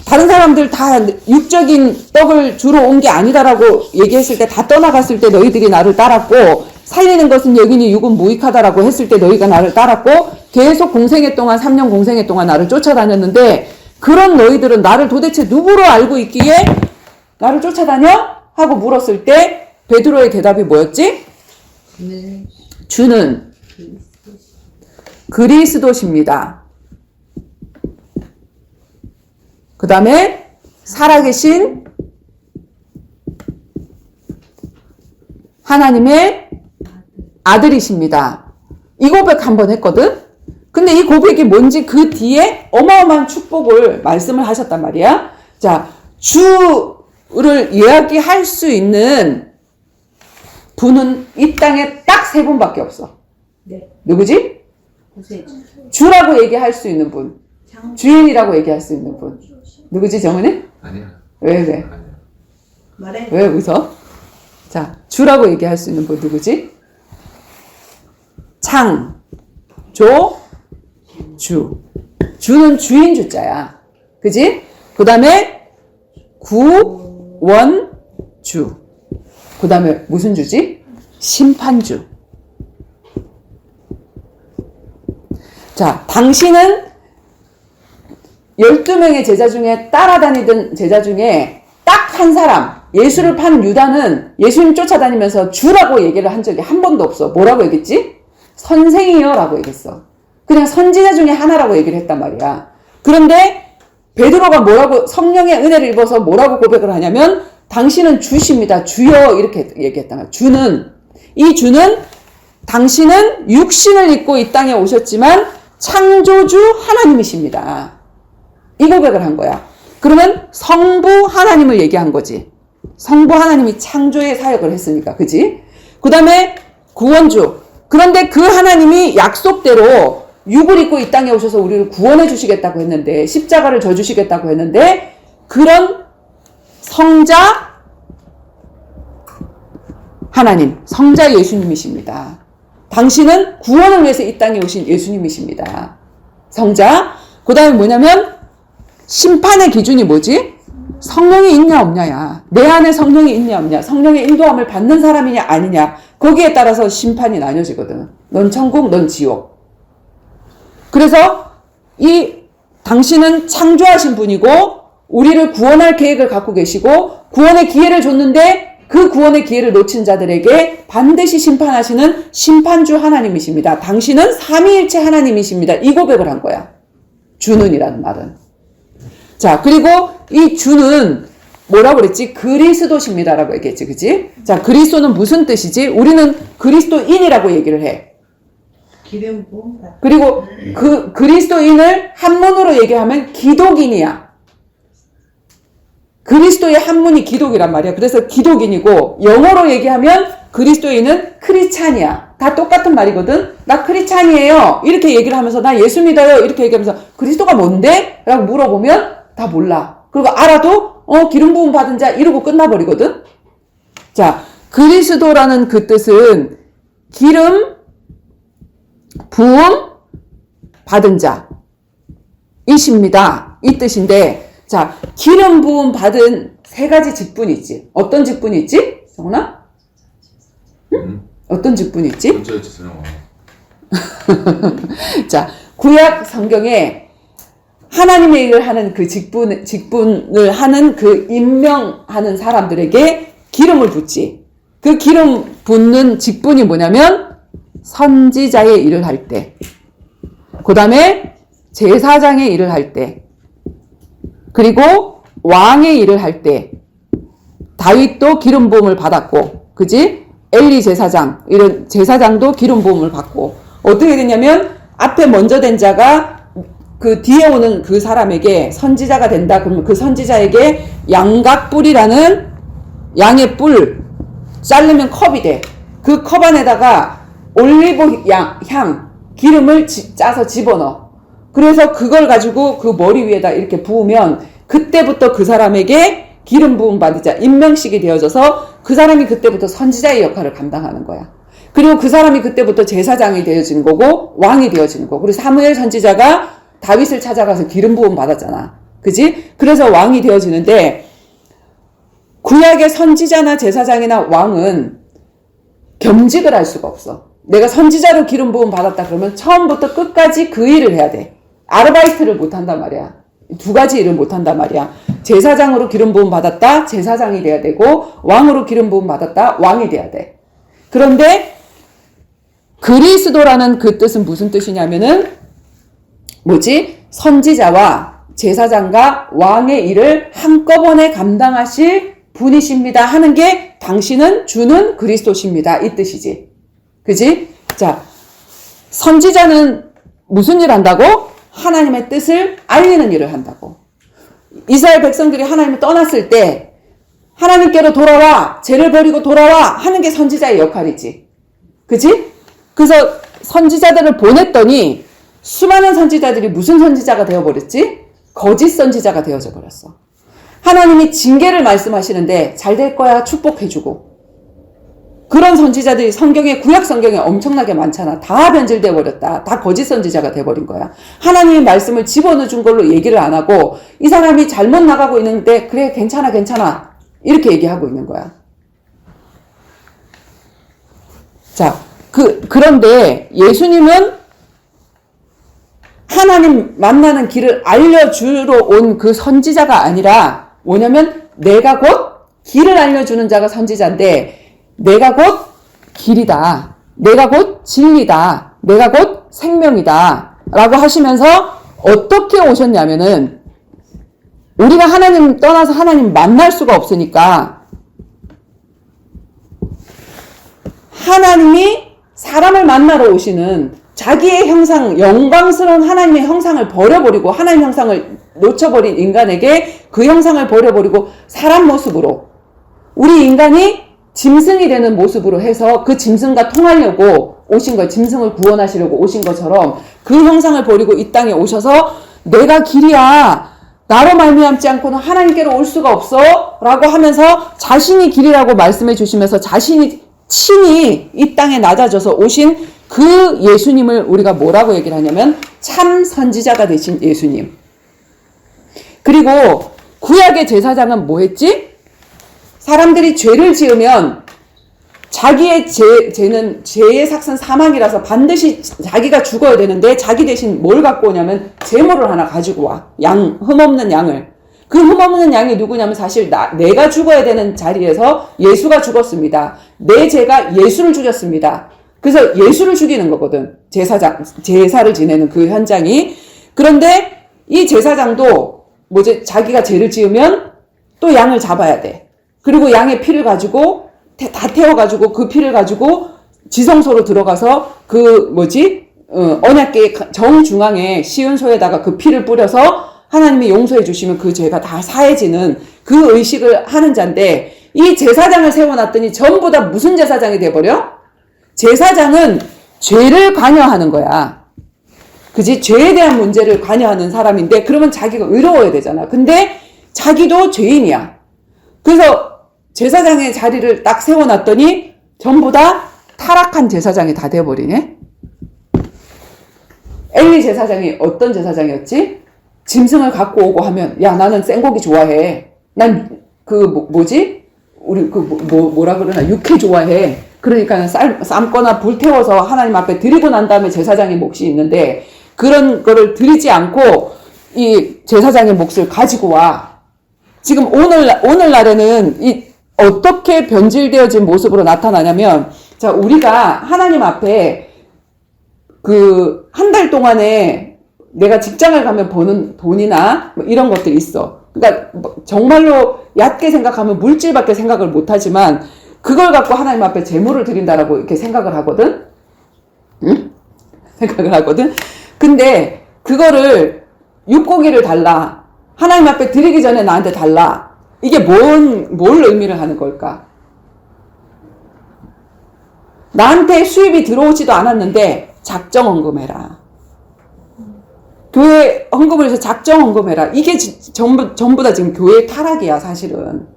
다른 사람들 다 육적인 떡을 주러 온 게 아니다라고 얘기했을 때 다 떠나갔을 때 너희들이 나를 따랐고 살리는 것은 여기니 육은 무익하다라고 했을 때 너희가 나를 따랐고 계속 공생애 동안 3년 공생애 동안 나를 쫓아다녔는데 그런 너희들은 나를 도대체 누구로 알고 있기에 나를 쫓아다녀? 하고 물었을 때 베드로의 대답이 뭐였지? 주는 그리스도십니다. 그 다음에 살아계신 하나님의 아들이십니다. 이 고백 한번 했거든? 근데 이 고백이 뭔지 그 뒤에 어마어마한 축복을 말씀을 하셨단 말이야. 자, 주를 이야기할 수 있는 분은 이 땅에 딱 3분밖에 없어. 네. 누구지? 구세주. 주라고 얘기할 수 있는 분. 주인이라고 얘기할 수 있는 분. 누구지, 정은이? 아니야. 왜? 아니야. 말해. 왜 웃어? 자, 주라고 얘기할 수 있는 분 누구지? 창, 조, 주. 주는 주인 주자야. 그지? 그 다음에 구, 원, 주. 그 다음에 무슨 주지? 심판주. 자, 당신은 12명의 제자 중에 따라다니던 제자 중에 딱 한 사람, 예수를 판 유다는 예수님 쫓아다니면서 주라고 얘기를 한 적이 한 번도 없어. 뭐라고 얘기했지? 선생이요 라고 얘기했어. 그냥 선지자 중에 하나라고 얘기를 했단 말이야. 그런데 베드로가 뭐라고, 성령의 은혜를 입어서 뭐라고 고백을 하냐면 당신은 주십니다. 주여 이렇게 얘기했단 말이야. 이 주는 당신은 육신을 입고 이 땅에 오셨지만 창조주 하나님이십니다. 이 고백을 한 거야. 그러면 성부 하나님을 얘기한 거지. 성부 하나님이 창조의 사역을 했으니까. 그지? 그 다음에 구원주. 그런데 그 하나님이 약속대로 육을 입고 이 땅에 오셔서 우리를 구원해 주시겠다고 했는데, 십자가를 져 주시겠다고 했는데, 그런 성자 하나님, 성자 예수님이십니다. 당신은 구원을 위해서 이 땅에 오신 예수님이십니다. 성자. 그 다음에 뭐냐면 심판의 기준이 뭐지? 성령이 있냐 없냐야. 내 안에 성령이 있냐 없냐. 성령의 인도함을 받는 사람이냐 아니냐. 거기에 따라서 심판이 나뉘어지거든. 넌 천국, 넌 지옥. 그래서 당신은 창조하신 분이고 우리를 구원할 계획을 갖고 계시고 구원의 기회를 줬는데 그 구원의 기회를 놓친 자들에게 반드시 심판하시는 심판주 하나님이십니다. 당신은 삼위일체 하나님이십니다. 이 고백을 한 거야. 주는이라는 말은. 자, 그리고 이 주는 뭐라고 그랬지? 그리스도십니다라고 얘기했지. 그치? 자, 그리스도는 무슨 뜻이지? 우리는 그리스도인이라고 얘기를 해. 기름 부음 받. 그리고 그 그리스도인을 한문으로 얘기하면 기독인이야. 그리스도의 한문이 기독이란 말이야. 그래서 기독인이고 영어로 얘기하면 그리스도인은 크리스찬이야. 다 똑같은 말이거든. 나 크리스찬이에요. 이렇게 얘기를 하면서 나 예수 믿어요. 이렇게 얘기하면서 그리스도가 뭔데? 라고 물어보면 다 몰라. 그리고 알아도 기름 부음 받은 자 이러고 끝나버리거든. 자, 그리스도라는 그 뜻은 기름 부음 받은 자이십니다. 이 뜻인데, 자, 기름 부음 받은 세 가지 직분이 있지. 어떤 직분이 있지? 정훈아? 어떤 직분이 있지? 문자에 주세요. 자, 구약 성경에 하나님의 일을 하는 그 직분을 하는 그 임명하는 사람들에게 기름을 붓지. 그 기름 붓는 직분이 뭐냐면 선지자의 일을 할 때, 그 다음에 제사장의 일을 할 때, 그리고 왕의 일을 할 때. 다윗도 기름 부음을 받았고, 그지? 엘리 제사장, 이런 제사장도 기름 부음을 받고, 어떻게 되냐면 앞에 먼저 된 자가 그 뒤에 오는 그 사람에게 선지자가 된다. 그러면 그 선지자에게 양각불이라는 양의 뿔 자르면 컵이 돼. 그 컵 안에다가 올리브 향 기름을 짜서 집어넣어. 그래서 그걸 가지고 그 머리 위에다 이렇게 부으면 그때부터 그 사람에게 기름 부음 받으자 임명식이 되어져서 그 사람이 그때부터 선지자의 역할을 감당하는 거야. 그리고 그 사람이 그때부터 제사장이 되어지는 거고 왕이 되어지는 거고. 그리고 사무엘 선지자가 다윗을 찾아가서 기름 부음 받았잖아. 그지? 그래서 왕이 되어지는데, 구약의 선지자나 제사장이나 왕은 겸직을 할 수가 없어. 내가 선지자로 기름 부음 받았다 그러면 처음부터 끝까지 그 일을 해야 돼. 아르바이트를 못 한단 말이야. 두 가지 일을 못 한단 말이야. 제사장으로 기름 부음 받았다, 제사장이 돼야 되고, 왕으로 기름 부음 받았다, 왕이 돼야 돼. 그런데 그리스도라는 그 뜻은 무슨 뜻이냐면은 뭐지? 선지자와 제사장과 왕의 일을 한꺼번에 감당하실 분이십니다 하는 게 당신은 주는 그리스도십니다 이 뜻이지. 그지? 자, 선지자는 무슨 일 한다고? 하나님의 뜻을 알리는 일을 한다고. 이스라엘 백성들이 하나님을 떠났을 때 하나님께로 돌아와, 죄를 버리고 돌아와 하는 게 선지자의 역할이지. 그지? 그래서 선지자들을 보냈더니 수많은 선지자들이 무슨 선지자가 되어버렸지? 거짓 선지자가 되어져 버렸어. 하나님이 징계를 말씀하시는데 잘 될 거야 축복해주고, 그런 선지자들이 구약 성경에 엄청나게 많잖아. 다 변질돼 버렸다. 다 거짓 선지자가 돼버린 거야. 하나님의 말씀을 집어넣어준 걸로 얘기를 안 하고 이 사람이 잘못 나가고 있는데 그래 괜찮아 이렇게 얘기하고 있는 거야. 자, 그런데 예수님은 하나님 만나는 길을 알려주러 온 그 선지자가 아니라 뭐냐면 내가 곧 길을 알려주는 자가 선지자인데 내가 곧 길이다. 내가 곧 진리다. 내가 곧 생명이다. 라고 하시면서 어떻게 오셨냐면은 우리가 하나님 떠나서 하나님 만날 수가 없으니까 하나님이 사람을 만나러 오시는 자기의 형상, 영광스러운 하나님의 형상을 버려버리고 하나님 형상을 놓쳐버린 인간에게 그 형상을 버려버리고 사람 모습으로 우리 인간이 짐승이 되는 모습으로 해서 그 짐승과 통하려고 오신 거예요. 짐승을 구원하시려고 오신 것처럼 그 형상을 버리고 이 땅에 오셔서 내가 길이야. 나로 말미암지 않고는 하나님께로 올 수가 없어. 라고 하면서 자신이 길이라고 말씀해 주시면서 자신이 친히 이 땅에 낮아져서 오신 그 예수님을 우리가 뭐라고 얘기를 하냐면 참 선지자가 되신 예수님. 그리고 구약의 제사장은 뭐 했지? 사람들이 죄를 지으면 자기의 죄는 죄의 삭은 사망이라서 반드시 자기가 죽어야 되는데 자기 대신 뭘 갖고 오냐면 제물을 하나 가지고 와. 흠없는 양을. 그 흠없는 양이 누구냐면 사실 내가 죽어야 되는 자리에서 예수가 죽었습니다. 내 죄가 예수를 죽였습니다. 그래서 예수를 죽이는 거거든. 제사를 지내는 그 현장이. 그런데 이 제사장도 자기가 죄를 지으면 또 양을 잡아야 돼. 그리고 양의 피를 가지고 다 태워가지고 그 피를 가지고 지성소로 들어가서 언약궤 정중앙에 시은소에다가 그 피를 뿌려서 하나님이 용서해 주시면 그 죄가 다 사해지는 그 의식을 하는 자인데 이 제사장을 세워놨더니 전부 다 무슨 제사장이 돼버려? 제사장은 죄를 관여하는 거야. 그지? 죄에 대한 문제를 관여하는 사람인데 그러면 자기가 의로워야 되잖아. 근데 자기도 죄인이야. 그래서 제사장의 자리를 딱 세워놨더니 전부 다 타락한 제사장이 다 돼버리네. 엘리 제사장이 어떤 제사장이었지? 짐승을 갖고 오고 하면 야 나는 생고기 좋아해. 난 우리 뭐라 그러나 육회 좋아해. 그러니까 삶거나 불태워서 하나님 앞에 드리고 난 다음에 제사장의 몫이 있는데 그런 거를 드리지 않고 이 제사장의 몫을 가지고 와. 지금 오늘날에는 이 어떻게 변질되어진 모습으로 나타나냐면 자 우리가 하나님 앞에 한 달 동안에 내가 직장을 가면 버는 돈이나 이런 것들이 있어. 그러니까 정말로 얕게 생각하면 물질밖에 생각을 못하지만 그걸 갖고 하나님 앞에 제물을 드린다라고 이렇게 생각을 하거든. 응? 생각을 하거든. 근데 그거를 육고기를 달라. 하나님 앞에 드리기 전에 나한테 달라. 이게 뭘 의미를 하는 걸까? 나한테 수입이 들어오지도 않았는데 작정 헌금해라. 교회 헌금을 해서 작정 헌금해라. 이게 전부 다 지금 교회 타락이야, 사실은.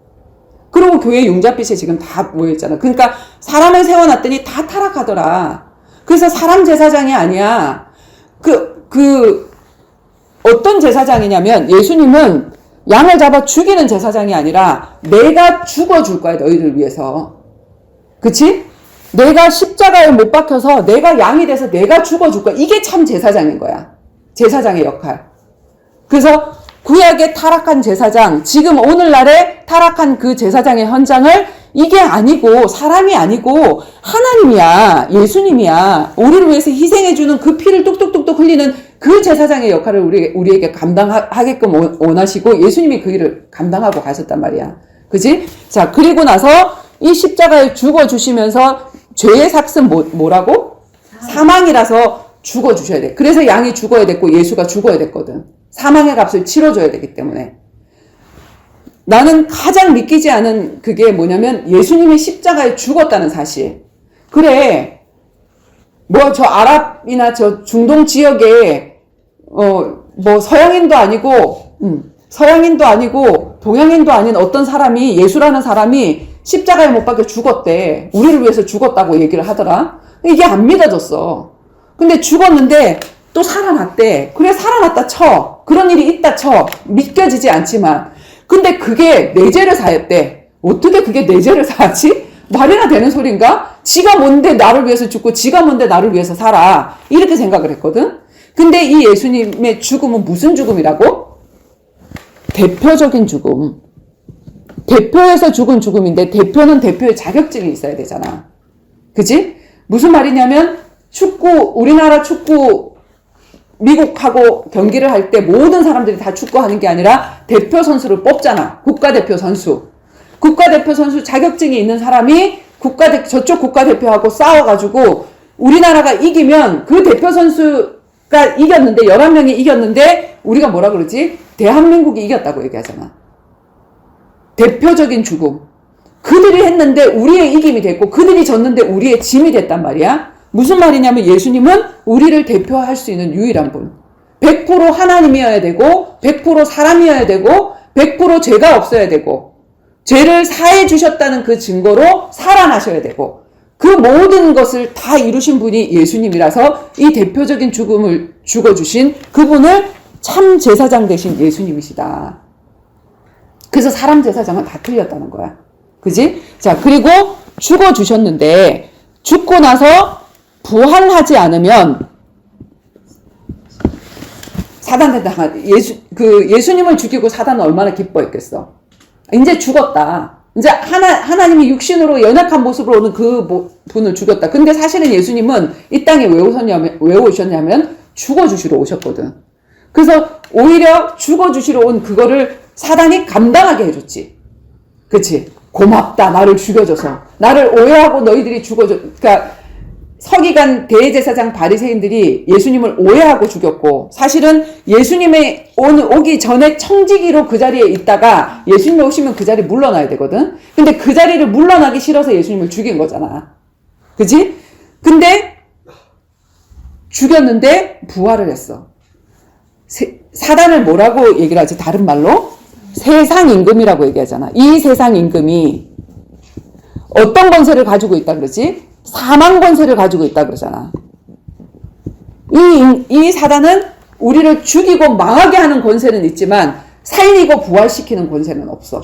그리고 교회 융자빛에 지금 다 모여있잖아. 그러니까 사람을 세워놨더니 다 타락하더라. 그래서 사람 제사장이 아니야. 어떤 제사장이냐면 예수님은 양을 잡아 죽이는 제사장이 아니라 내가 죽어줄 거야, 너희를 위해서. 그치? 내가 십자가에 못 박혀서 내가 양이 돼서 내가 죽어줄 거야. 이게 참 제사장인 거야. 제사장의 역할. 그래서 구약의 타락한 제사장, 지금 오늘날의 타락한 그 제사장의 현장을 이게 아니고 사람이 아니고 하나님이야. 예수님이야. 우리를 위해서 희생해주는 그 피를 뚝뚝뚝뚝 흘리는 그 제사장의 역할을 우리에게 감당하게끔 원하시고 예수님이 그 일을 감당하고 가셨단 말이야. 그지? 자, 그리고 나서 이 십자가에 죽어주시면서 죄의 삭은 뭐라고? 사망이라서 죽어주셔야 돼. 그래서 양이 죽어야 됐고 예수가 죽어야 됐거든. 사망의 값을 치러줘야 되기 때문에. 나는 가장 믿기지 않은 그게 뭐냐면 예수님이 십자가에 죽었다는 사실. 그래. 저 아랍이나 저 중동 지역에 서양인도 아니고 동양인도 아닌 어떤 사람이 예수라는 사람이 십자가에 못 박혀 죽었대. 우리를 위해서 죽었다고 얘기를 하더라. 이게 안 믿어졌어. 근데 죽었는데 또 살아났대. 그래 살아났다 쳐. 그런 일이 있다 쳐. 믿겨지지 않지만. 근데 그게 내 죄를 사했대. 어떻게 그게 내 죄를 사지? 말이나 되는 소린가? 지가 뭔데 나를 위해서 죽고 지가 뭔데 나를 위해서 살아. 이렇게 생각을 했거든. 근데 이 예수님의 죽음은 무슨 죽음이라고? 대표적인 죽음. 대표에서 죽은 죽음인데 대표는 대표의 자격증이 있어야 되잖아. 그지? 무슨 말이냐면 우리나라 축구 미국하고 경기를 할 때 모든 사람들이 다 축구하는 게 아니라 대표 선수를 뽑잖아. 국가대표 선수. 국가대표 선수 자격증이 있는 사람이 저쪽 국가대표하고 싸워가지고 우리나라가 이기면 그 대표 선수가 이겼는데 11명이 이겼는데 우리가 뭐라 그러지? 대한민국이 이겼다고 얘기하잖아. 대표적인 죽음. 그들이 했는데 우리의 이김이 됐고 그들이 졌는데 우리의 짐이 됐단 말이야. 무슨 말이냐면 예수님은 우리를 대표할 수 있는 유일한 분. 100% 하나님이어야 되고 100% 사람이어야 되고 100% 죄가 없어야 되고 죄를 사해 주셨다는 그 증거로 살아나셔야 되고 그 모든 것을 다 이루신 분이 예수님이라서 이 대표적인 죽음을 죽어주신 그분을 참 제사장 되신 예수님이시다. 그래서 사람 제사장은 다 틀렸다는 거야. 그지? 자, 그리고 죽어주셨는데 죽고 나서 부활하지 않으면 사단한테 예수님을 죽이고 사단은 얼마나 기뻐했겠어. 이제 죽었다. 이제 하나님이 육신으로 연약한 모습으로 오는 그 분을 죽였다. 근데 사실은 예수님은 이 땅에 왜 오셨냐면 죽어주시러 오셨거든. 그래서 오히려 죽어주시러 온 그거를 사단이 감당하게 해줬지. 그치? 고맙다. 나를 죽여줘서. 나를 오해하고 너희들이 죽어줘. 그러니까 서기관 대제사장 바리새인들이 예수님을 오해하고 죽였고 사실은 예수님이 오기 전에 청지기로 그 자리에 있다가 예수님이 오시면 그 자리에 물러나야 되거든. 근데 그 자리를 물러나기 싫어서 예수님을 죽인 거잖아. 그지? 근데 죽였는데 부활을 했어. 사단을 뭐라고 얘기를 하지? 다른 말로? 세상 임금이라고 얘기하잖아. 이 세상 임금이 어떤 권세를 가지고 있다 그러지? 사망 권세를 가지고 있다 그러잖아. 이 사단은 우리를 죽이고 망하게 하는 권세는 있지만 살리고 부활시키는 권세는 없어.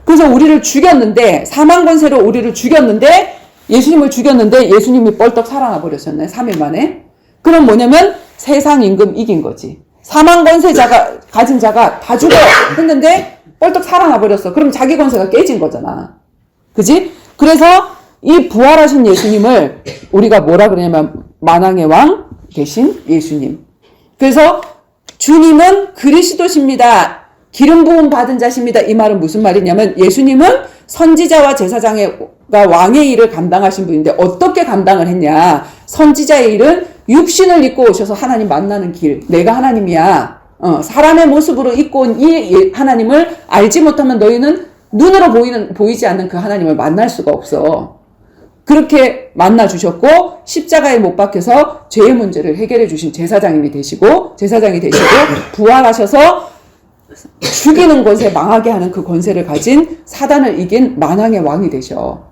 그래서 우리를 죽였는데 사망 권세로 우리를 죽였는데 예수님을 죽였는데 예수님이 뻘떡 살아나 버렸었네. 3일 만에. 그럼 뭐냐면 세상 임금 이긴 거지. 사망 권세자가 가진 자가 다 죽어 했는데 뻘떡 살아나 버렸어. 그럼 자기 권세가 깨진 거잖아. 그지? 그래서 이 부활하신 예수님을 우리가 뭐라 그러냐면 만왕의 왕 대신 예수님. 그래서 주님은 그리스도십니다. 기름 부음 받은 자십니다. 이 말은 무슨 말이냐면 예수님은 선지자와 제사장과 왕의 일을 감당하신 분인데 어떻게 감당을 했냐. 선지자의 일은 육신을 입고 오셔서 하나님 만나는 길. 내가 하나님이야. 사람의 모습으로 입고 온 이 하나님을 알지 못하면 너희는 눈으로 보이지 않는 그 하나님을 만날 수가 없어. 그렇게 만나주셨고 십자가에 못 박혀서 죄의 문제를 해결해 주신 제사장이 되시고 부활하셔서 죽이는 권세 망하게 하는 그 권세를 가진 사단을 이긴 만왕의 왕이 되셔.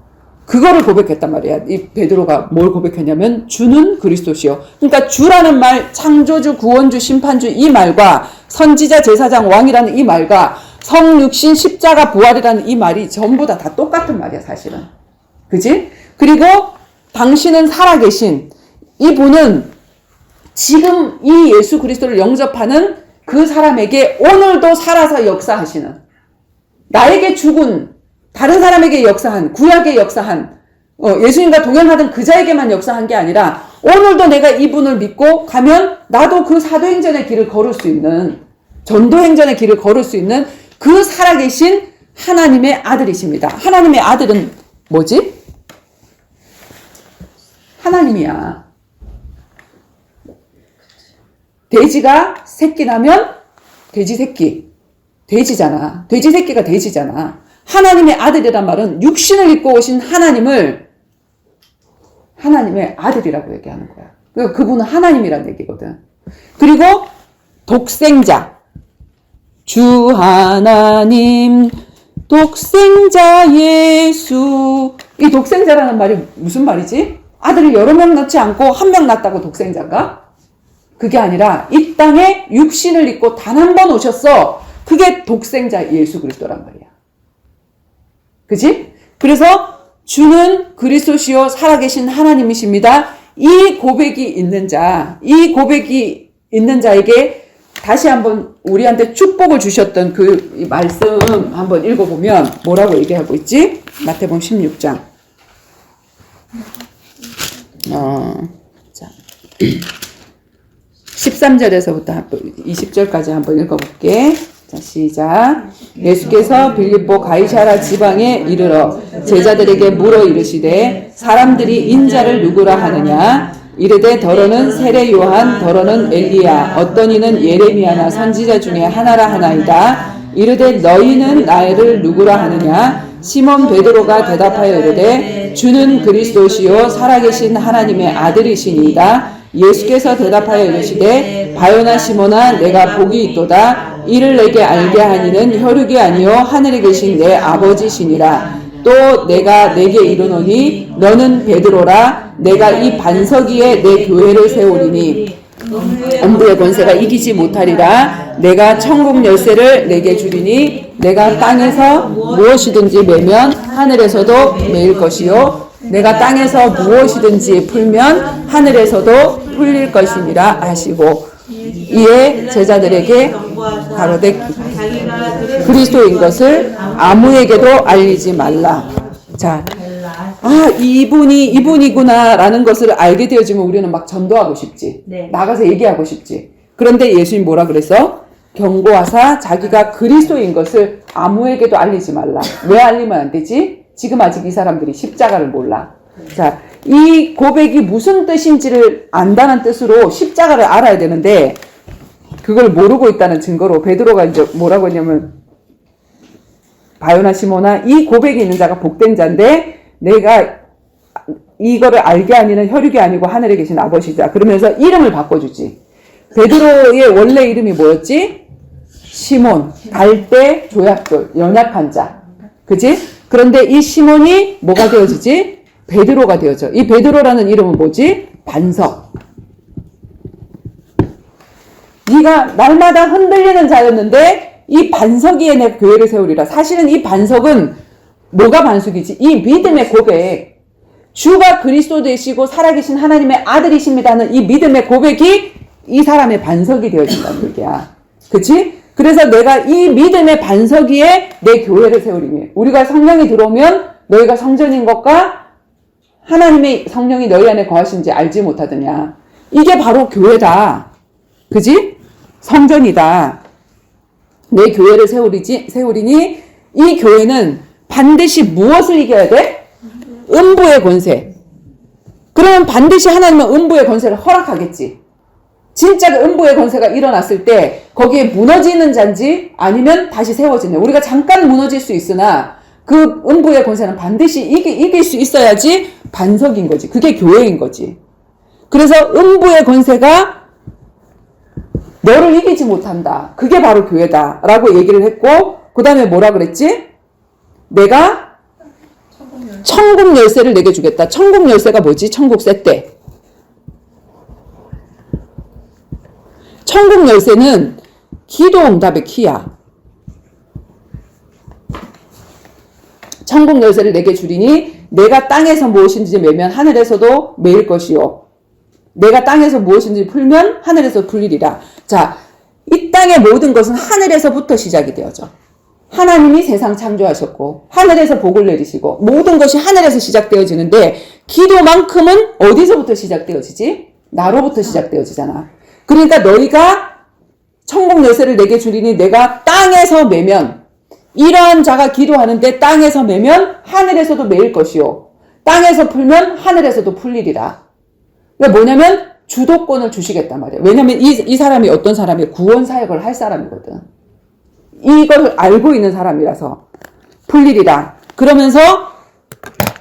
그거를 고백했단 말이야. 이 베드로가 뭘 고백했냐면 주는 그리스도시요. 그러니까 주라는 말, 창조주, 구원주, 심판주 이 말과 선지자, 제사장, 왕이라는 이 말과 성육신, 십자가, 부활이라는 이 말이 전부 다 똑같은 말이야 사실은. 그지? 그리고 당신은 살아계신 이분은 지금 이 예수 그리스도를 영접하는 그 사람에게 오늘도 살아서 역사하시는 나에게 죽은 다른 사람에게 역사한 구약의 역사한 예수님과 동행하던 그 자에게만 역사한 게 아니라 오늘도 내가 이분을 믿고 가면 나도 그 사도행전의 길을 걸을 수 있는 전도행전의 길을 걸을 수 있는 그 살아계신 하나님의 아들이십니다. 하나님의 아들은 뭐지? 하나님이야. 돼지가 새끼 나면 돼지 새끼. 돼지잖아. 돼지 새끼가 돼지잖아. 하나님의 아들이란 말은 육신을 입고 오신 하나님을 하나님의 아들이라고 얘기하는 거야. 그러니까 그분은 하나님이란 얘기거든. 그리고 독생자. 주 하나님 독생자 예수. 이 독생자라는 말이 무슨 말이지? 아들을 여러 명 낳지 않고 한 명 낳았다고 독생자인가? 그게 아니라 이 땅에 육신을 입고 단 한 번 오셨어. 그게 독생자 예수 그리스도란 말이야. 그지? 그래서 주는 그리스도시요 살아계신 하나님이십니다. 이 고백이 있는 자에게 다시 한번 우리한테 축복을 주셨던 그 말씀 한번 읽어보면 뭐라고 얘기하고 있지? 마태복음 16장. 자, 13절에서부터 20절까지 한번 읽어볼게. 자, 시작. 예수께서 빌립보 가이사랴 지방에 이르러 제자들에게 물어 이르시되 사람들이 인자를 누구라 하느냐? 이르되 더러는 세례 요한, 더러는 엘리야, 어떤 이는 예레미야나 선지자 중에 하나라 하나이다. 이르되 너희는 나를 누구라 하느냐? 시몬 베드로가 대답하여 이르되 주는 그리스도시요 살아계신 하나님의 아들이시니이다. 예수께서 대답하여 이르시되 바요나 시몬아 내가 복이 있도다. 이를 내게 알게 하니는 혈육이 아니요 하늘에 계신 내 아버지시니라. 또 내가 내게 이르노니 너는 베드로라. 내가 이 반석 위에 내 교회를 세우리니 음부의 권세가 이기지 못하리라. 내가 천국 열쇠를 내게 주리니 내가 땅에서 무엇이든지 매면 하늘에서도 매일 것이요 내가 땅에서 무엇이든지 풀면 하늘에서도 풀릴 것이니라 하시고 이에 제자들에게 가로되 그리스도인 것을 아무에게도 알리지 말라. 자, 이분이구나라는 것을 알게 되어지면 우리는 막 전도하고 싶지. 네. 나가서 얘기하고 싶지. 그런데 예수님 뭐라 그랬어? 경고하사 자기가 그리스도인 것을 아무에게도 알리지 말라. 왜 알리면 안 되지? 지금 아직 이 사람들이 십자가를 몰라. 자, 이 고백이 무슨 뜻인지를 안다는 뜻으로 십자가를 알아야 되는데 그걸 모르고 있다는 증거로 베드로가 이제 뭐라고 했냐면 바요나 시몬아 이 고백이 있는 자가 복된 자인데 내가 이거를 알게 하니는 혈육이 아니고 하늘에 계신 아버지다. 그러면서 이름을 바꿔주지. 베드로의 원래 이름이 뭐였지? 시몬, 갈대, 조약돌, 연약한 자. 그치? 그런데 이 시몬이 뭐가 되어지지? 베드로가 되어져. 이 베드로라는 이름은 뭐지? 반석. 네가 날마다 흔들리는 자였는데 이 반석 위에 내 교회를 세우리라. 사실은 이 반석은 뭐가 반석이지? 이 믿음의 고백. 주가 그리스도 되시고 살아계신 하나님의 아들이십니다는 이 믿음의 고백이 이 사람의 반석이 되어진다는 얘기야. 그치? 그래서 내가 이 믿음의 반석 위에 내 교회를 세우리니 우리가 성령이 들어오면 너희가 성전인 것과 하나님의 성령이 너희 안에 거하신지 알지 못하더냐. 이게 바로 교회다. 그지? 성전이다. 내 교회를 세우리니 이 교회는 반드시 무엇을 이겨야 돼? 음부의 권세. 그러면 반드시 하나님은 음부의 권세를 허락하겠지. 진짜 그 음부의 권세가 일어났을 때 거기에 무너지는 잔지 아니면 다시 세워지는. 우리가 잠깐 무너질 수 있으나 그 음부의 권세는 반드시 이길 수 있어야지 반석인 거지. 그게 교회인 거지. 그래서 음부의 권세가 너를 이기지 못한다. 그게 바로 교회다. 라고 얘기를 했고 그 다음에 뭐라 그랬지? 내가 천국 열쇠를 내게 주겠다. 천국 열쇠가 뭐지? 천국 쇠대. 천국 열쇠는 기도 응답의 키야. 천국 열쇠를 내게 주리니 내가 땅에서 무엇인지 매면 하늘에서도 매일 것이요. 내가 땅에서 무엇인지 풀면 하늘에서 풀리리라. 자, 이 땅의 모든 것은 하늘에서부터 시작이 되어져. 하나님이 세상 창조하셨고 하늘에서 복을 내리시고 모든 것이 하늘에서 시작되어지는데 기도만큼은 어디서부터 시작되어지지? 나로부터 시작되어지잖아. 그러니까 너희가 천국 열쇠를 내게 주리니 내가 땅에서 매면 이러한 자가 기도하는데 땅에서 매면 하늘에서도 매일 것이요. 땅에서 풀면 하늘에서도 풀리리라. 그러니까 뭐냐면 주도권을 주시겠단 말이야. 왜냐면 이 사람이 어떤 사람이 구원 사역을 할 사람이거든. 이걸 알고 있는 사람이라서 풀리리라. 그러면서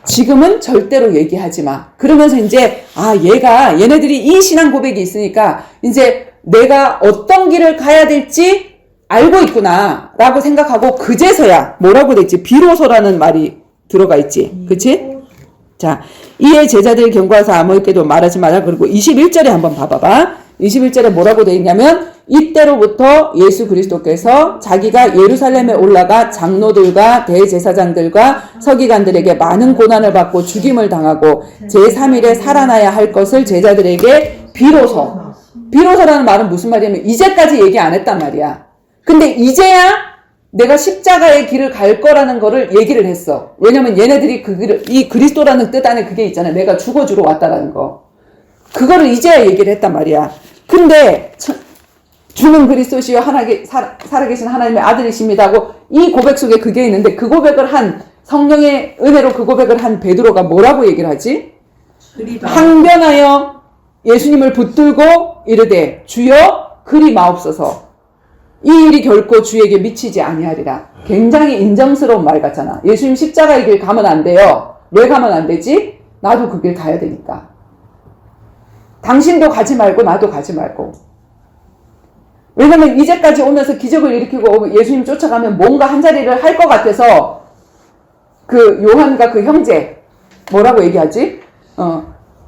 지금은 절대로 얘기하지 마. 그러면서 이제 얘네들이 이 신앙 고백이 있으니까 이제 내가 어떤 길을 가야 될지 알고 있구나 라고 생각하고 그제서야 뭐라고 됐지? 비로소라는 말이 들어가 있지. 그치? 자, 이에 제자들 경고하사 아무에게도 말하지 마라. 그리고 21절에 한번 봐봐봐. 21절에 뭐라고 돼 있냐면 이때로부터 예수 그리스도께서 자기가 예루살렘에 올라가 장로들과 대제사장들과 서기관들에게 많은 고난을 받고 죽임을 당하고 제3일에 살아나야 할 것을 제자들에게 비로소라는 말은 무슨 말이냐면 이제까지 얘기 안 했단 말이야. 근데 이제야 내가 십자가의 길을 갈 거라는 거를 얘기를 했어. 왜냐면 얘네들이 이 그리스도라는 뜻 안에 그게 있잖아. 내가 죽어주러 왔다라는 거. 그거를 이제야 얘기를 했단 말이야. 근데 주는 그리스도시요 살아계신 하나님의 아들이십니다 하고 이 고백 속에 그게 있는데 그 고백을 한 성령의 은혜로 그 고백을 한 베드로가 뭐라고 얘기를 하지? 항변하여 예수님을 붙들고 이르되 주여 그리 마옵소서 이 일이 결코 주에게 미치지 아니하리라. 굉장히 인정스러운 말 같잖아. 예수님 십자가의 길 가면 안 돼요. 왜 가면 안 되지? 나도 그 길 가야 되니까. 당신도 가지 말고 나도 가지 말고. 왜냐면 이제까지 오면서 기적을 일으키고 예수님 쫓아가면 뭔가 한 자리를 할 것 같아서 그 요한과 그 형제 뭐라고 얘기하지?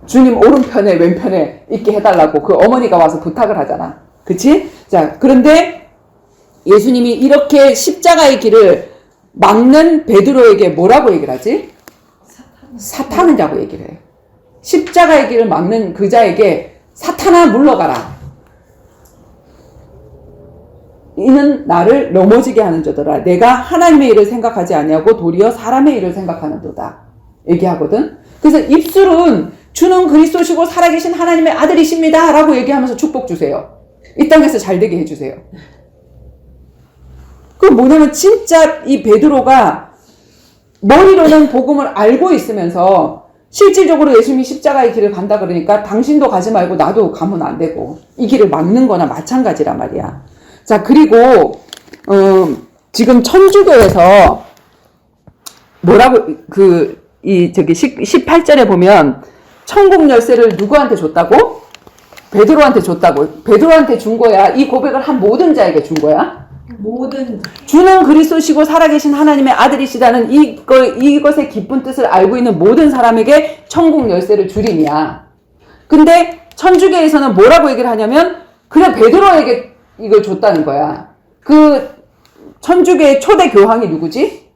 주님 오른편에 왼편에 있게 해달라고 그 어머니가 와서 부탁을 하잖아. 그치? 자, 그런데 예수님이 이렇게 십자가의 길을 막는 베드로에게 뭐라고 얘기를 하지? 사탄이라고 얘기를 해. 십자가의 길을 막는 그 자에게 사탄아 물러가라. 이는 나를 넘어지게 하는 자더라. 내가 하나님의 일을 생각하지 아니하고 도리어 사람의 일을 생각하는도다. 얘기하거든. 그래서 입술은 주는 그리스도시고 살아계신 하나님의 아들이십니다 라고 얘기하면서 축복 주세요. 이 땅에서 잘되게 해주세요. 그 뭐냐면 진짜 이 베드로가 머리로는 복음을 알고 있으면서 실질적으로 예수님이 십자가의 길을 간다 그러니까 당신도 가지 말고 나도 가면 안 되고 이 길을 막는 거나 마찬가지란 말이야. 자, 그리고 지금 천주교에서 뭐라고 18절에 보면 천국 열쇠를 누구한테 줬다고? 베드로한테 줬다고. 베드로한테 준 거야. 이 고백을 한 모든 자에게 준 거야. 모든 주는 그리스도시고 살아계신 하나님의 아들이시다는 이것의 깊은 뜻을 알고 있는 모든 사람에게 천국 열쇠를 주림이야. 근데 천주교에서는 뭐라고 얘기를 하냐면 그냥 베드로에게 이걸 줬다는 거야. 그 천주교의 초대 교황이 누구지?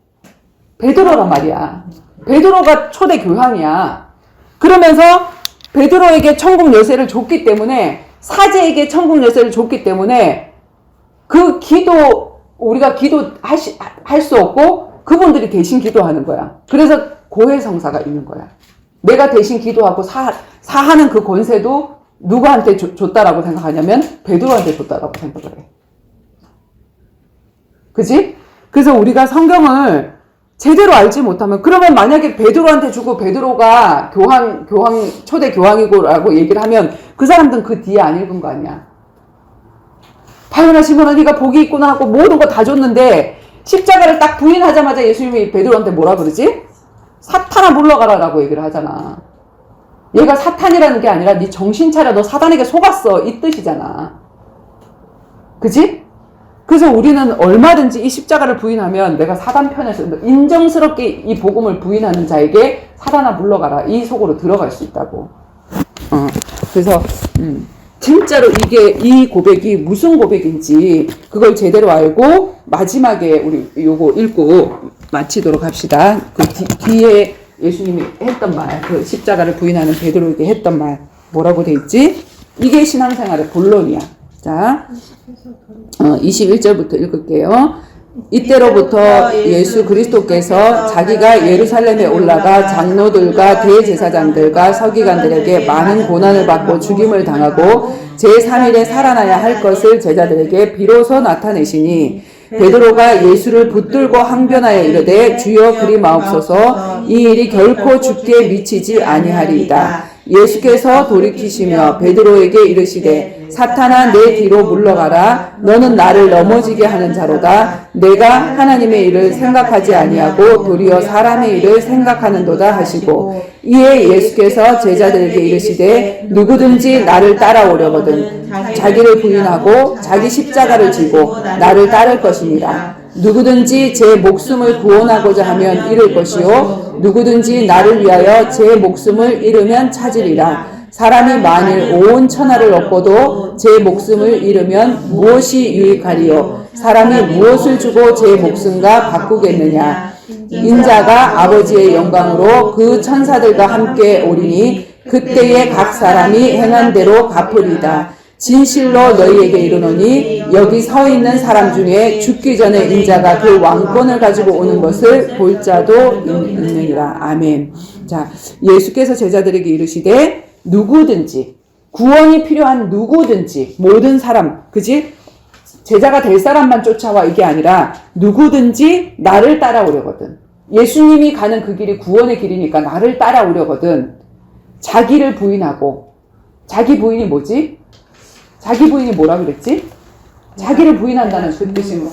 베드로란 말이야. 베드로가 초대 교황이야. 그러면서 베드로에게 천국 열쇠를 줬기 때문에 사제에게 천국 열쇠를 줬기 때문에 그 기도 우리가 기도할 수 없고 그분들이 대신 기도하는 거야. 그래서 고해성사가 있는 거야. 내가 대신 기도하고 사하는 그 권세도 누구한테 줬다라고 생각하냐면 베드로한테 줬다라고 생각을 해. 그지? 그래서 우리가 성경을 제대로 알지 못하면 그러면 만약에 베드로한테 주고 베드로가 초대 교황이고라고 얘기를 하면 그 사람들은 그 뒤에 안 읽은 거 아니야. 바요나 시몬아 네가 복이 있구나 하고 모든 거 다 줬는데 십자가를 딱 부인하자마자 예수님이 베드로한테 뭐라 그러지? 사탄아 물러가라라고 얘기를 하잖아. 얘가 사탄이라는 게 아니라 네 정신 차려 너 사단에게 속았어 이 뜻이잖아. 그지? 그래서 우리는 얼마든지 이 십자가를 부인하면 내가 사단 편에서 인정스럽게 이 복음을 부인하는 자에게 사단아 물러가라 이 속으로 들어갈 수 있다고. 그래서 진짜로 이 고백이 무슨 고백인지 그걸 제대로 알고 마지막에 우리 요거 읽고 마치도록 합시다. 그 뒤에 예수님이 했던 말, 그 십자가를 부인하는 베드로에게 했던 말 뭐라고 돼 있지? 이게 신앙생활의 본론이야. 자, 21절부터 읽을게요. 이때로부터 예수 그리스도께서 자기가 예루살렘에 올라가 장로들과 대제사장들과 서기관들에게 많은 고난을 받고 죽임을 당하고 제3일에 살아나야 할 것을 제자들에게 비로소 나타내시니 베드로가 예수를 붙들고 항변하여 이르되 주여 그리 마옵소서 이 일이 결코 주께 미치지 아니하리이다. 예수께서 돌이키시며 베드로에게 이르시되 사탄아 내 뒤로 물러가라. 너는 나를 넘어지게 하는 자로다. 내가 하나님의 일을 생각하지 아니하고 도리어 사람의 일을 생각하는도다 하시고 이에 예수께서 제자들에게 이르시되 누구든지 나를 따라오려거든 자기를 부인하고 자기 십자가를 지고 나를 따를 것입니다. 누구든지 제 목숨을 구원하고자 하면 잃을 것이요 누구든지 나를 위하여 제 목숨을 잃으면 찾으리라. 사람이 만일 온 천하를 얻고도 제 목숨을 잃으면 무엇이 유익하리요? 사람이 무엇을 주고 제 목숨과 바꾸겠느냐? 인자가 아버지의 영광으로 그 천사들과 함께 오리니 그때에 각 사람이 행한 대로 갚으리다. 진실로 너희에게 이르노니 여기 서 있는 사람 중에 죽기 전에 인자가 그 왕권을 가지고 오는 것을 볼 자도 있느니라. 아멘. 자, 예수께서 제자들에게 이르시되 누구든지 구원이 필요한 누구든지 모든 사람, 그지? 제자가 될 사람만 쫓아와 이게 아니라 누구든지 나를 따라오려거든. 예수님이 가는 그 길이 구원의 길이니까 나를 따라오려거든. 자기를 부인하고, 자기 부인이 뭐지? 자기 부인이 뭐라 그랬지? 자기를 부인한다는 그 뜻인 거.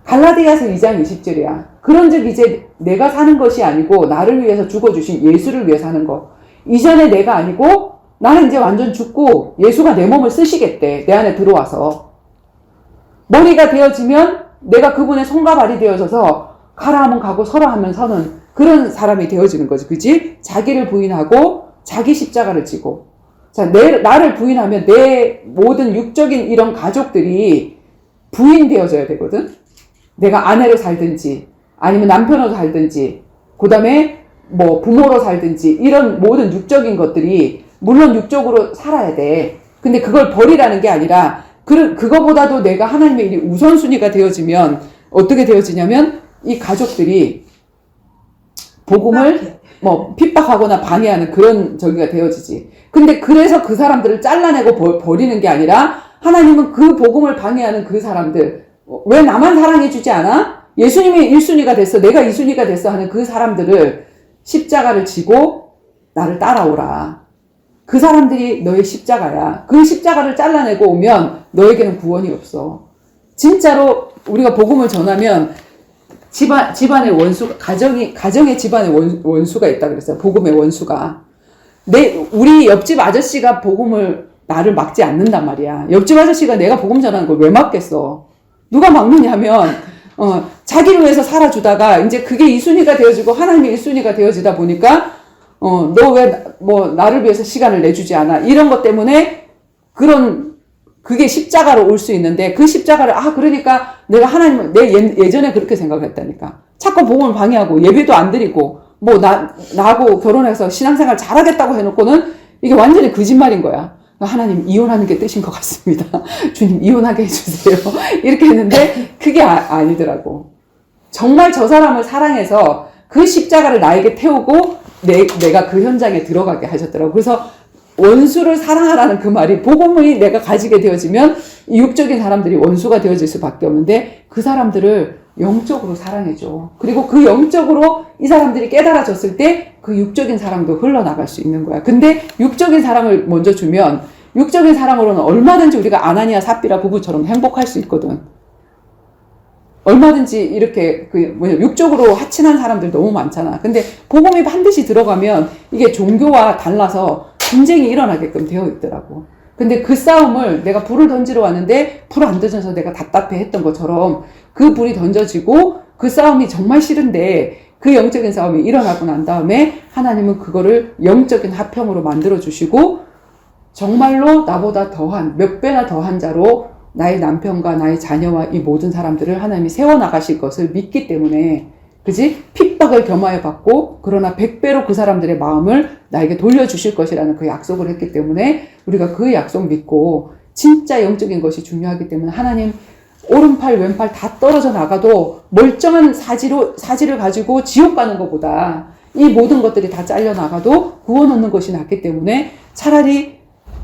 갈라디아서 2장 20절이야. 그런즉 이제 내가 사는 것이 아니고 나를 위해서 죽어주신 예수를 위해 사는 거. 이전에 내가 아니고 나는 이제 완전 죽고 예수가 내 몸을 쓰시겠대. 내 안에 들어와서. 머리가 되어지면 내가 그분의 손과 발이 되어져서 가라 하면 가고 서라 하면 서는 그런 사람이 되어지는 거지. 그치? 자기를 부인하고 자기 십자가를 지고. 자, 나를 부인하면 내 모든 육적인 이런 가족들이 부인되어져야 되거든? 내가 아내로 살든지, 아니면 남편으로 살든지, 그 다음에 뭐 부모로 살든지, 이런 모든 육적인 것들이, 물론 육적으로 살아야 돼. 근데 그걸 버리라는 게 아니라, 그거보다도 내가 하나님의 일이 우선순위가 되어지면, 어떻게 되어지냐면, 이 가족들이 복음을 핍박하거나 방해하는 그런 저기가 되어지지. 근데 그래서 그 사람들을 잘라내고 버리는 게 아니라 하나님은 그 복음을 방해하는 그 사람들, 왜 나만 사랑해주지 않아? 예수님이 1순위가 됐어, 내가 2순위가 됐어 하는 그 사람들을 십자가를 지고 나를 따라오라. 그 사람들이 너의 십자가야. 그 십자가를 잘라내고 오면 너에게는 구원이 없어. 진짜로 우리가 복음을 전하면 집안의 원수, 가정의 집안의 원수가 있다 그랬어요. 복음의 원수가. 우리 옆집 아저씨가 나를 막지 않는단 말이야. 옆집 아저씨가 내가 복음 전하는 걸 왜 막겠어? 누가 막느냐면, 자기를 위해서 살아주다가, 이제 그게 2순위가 되어지고, 하나님이 1순위가 되어지다 보니까, 너 왜, 나를 위해서 시간을 내주지 않아? 이런 것 때문에, 그게 십자가로 올 수 있는데, 그 십자가를, 그러니까 내가 하나님을, 예전에 그렇게 생각했다니까. 자꾸 복음을 방해하고, 예배도 안 드리고, 나하고 결혼해서 신앙생활 잘하겠다고 해놓고는, 이게 완전히 거짓말인 거야. 하나님, 이혼하는 게 뜻인 것 같습니다. 주님, 이혼하게 해주세요. 이렇게 했는데, 그게 아니더라고. 정말 저 사람을 사랑해서 그 십자가를 나에게 태우고, 내가 그 현장에 들어가게 하셨더라고. 그래서, 원수를 사랑하라는 그 말이 복음이 내가 가지게 되어지면 육적인 사람들이 원수가 되어질 수밖에 없는데 그 사람들을 영적으로 사랑해줘. 그리고 그 영적으로 이 사람들이 깨달아졌을 때 그 육적인 사랑도 흘러나갈 수 있는 거야. 근데 육적인 사랑을 먼저 주면 육적인 사랑으로는 얼마든지 우리가 아나니아 삽비라 부부처럼 행복할 수 있거든. 얼마든지 이렇게 육적으로 하친한 사람들 너무 많잖아. 근데 복음이 반드시 들어가면 이게 종교와 달라서 분쟁이 일어나게끔 되어 있더라고. 근데 그 싸움을 내가 불을 던지러 왔는데 불 안 던져서 내가 답답해 했던 것처럼 그 불이 던져지고 그 싸움이 정말 싫은데 그 영적인 싸움이 일어나고 난 다음에 하나님은 그거를 영적인 화평으로 만들어 주시고 정말로 나보다 더한 몇 배나 더한 자로 나의 남편과 나의 자녀와 이 모든 사람들을 하나님이 세워나가실 것을 믿기 때문에 그지? 핍박을 겸하여 받고 그러나 100배로 그 사람들의 마음을 나에게 돌려주실 것이라는 그 약속을 했기 때문에 우리가 그 약속 믿고 진짜 영적인 것이 중요하기 때문에 하나님 오른팔 왼팔 다 떨어져 나가도 멀쩡한 사지를 가지고 지옥 가는 것보다 이 모든 것들이 다 잘려 나가도 구원 얻는 것이 낫기 때문에 차라리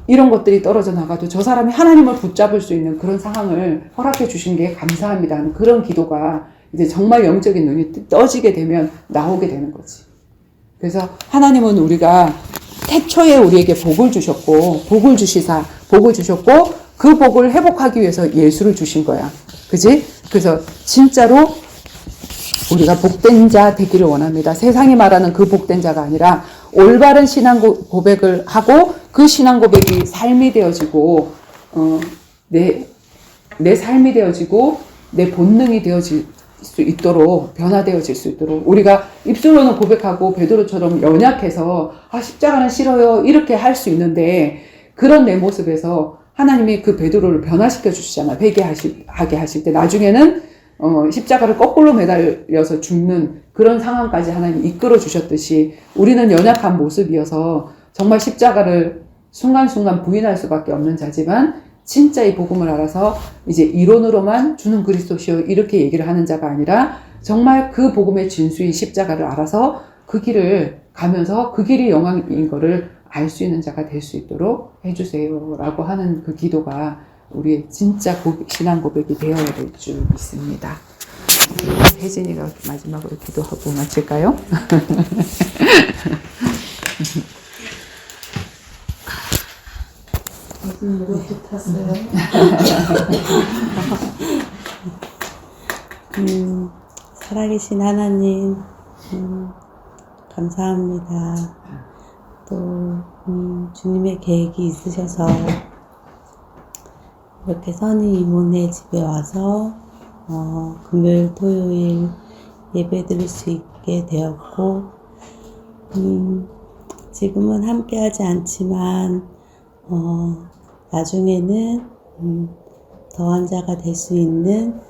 이런 것들이 떨어져 나가도 저 사람이 하나님을 붙잡을 수 있는 그런 상황을 허락해 주신 게 감사합니다 하는 그런 기도가 이제 정말 영적인 눈이 떠지게 되면 나오게 되는 거지. 그래서 하나님은 우리가 태초에 우리에게 복을 주셨고 복을 주셨고 그 복을 회복하기 위해서 예수를 주신 거야. 그지? 그래서 진짜로 우리가 복된 자 되기를 원합니다. 세상이 말하는 그 복된 자가 아니라 올바른 신앙 고백을 하고 그 신앙 고백이 삶이 되어지고 내 삶이 되어지고 내 본능이 되어질 수 있도록 변화되어질 수 있도록 우리가 입술로는 고백하고 베드로처럼 연약해서 십자가는 싫어요 이렇게 할 수 있는데 그런 내 모습에서 하나님이 그 베드로를 변화시켜 주시잖아. 회개하게 하실 때 나중에는 십자가를 거꾸로 매달려서 죽는 그런 상황까지 하나님이 이끌어 주셨듯이 우리는 연약한 모습이어서 정말 십자가를 순간순간 부인할 수밖에 없는 자지만 진짜 이 복음을 알아서 이제 이론으로만 주는 그리스도시요 이렇게 얘기를 하는 자가 아니라 정말 그 복음의 진수인 십자가를 알아서 그 길을 가면서 그 길이 영광인 거를 알 수 있는 자가 될 수 있도록 해주세요 라고 하는 그 기도가 우리의 진짜 신앙 고백이 되어야 될 줄 믿습니다. 혜진이가 마지막으로 기도하고 마칠까요? 이것도 탔어요. 살아계신 하나님, 감사합니다. 또, 주님의 계획이 있으셔서 이렇게 선희 이모네 집에 와서, 금요일, 토요일 예배 드릴 수 있게 되었고, 지금은 함께 하지 않지만, 나중에는, 더한 자가 될 수 있는,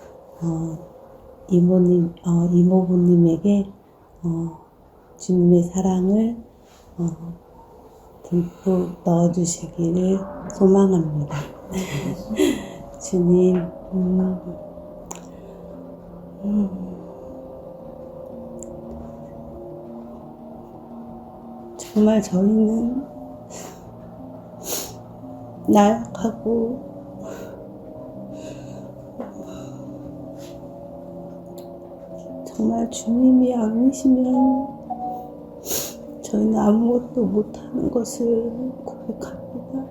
이모부님에게 주님의 사랑을 듬뿍 넣어주시기를 소망합니다. 주님, 정말 저희는 나약하고 정말 주님이 아니시면 저희는 아무것도 못하는 것을 고백합니다.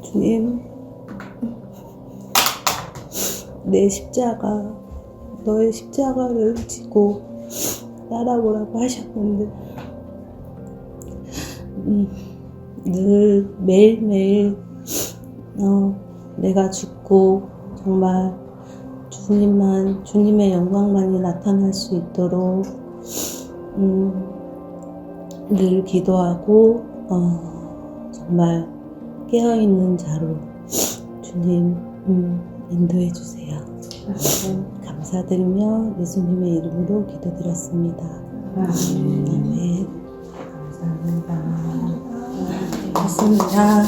주님, 내 십자가, 너의 십자가를 지고 따라오라고 하셨는데 늘 매일매일 내가 죽고 정말 주님의 영광만이 나타날 수 있도록 늘 기도하고 정말 깨어있는 자로 주님 인도해 주세요. 감사드리며 예수님의 이름으로 기도드렸습니다. 아멘. 감사합니다. 고맙습니다.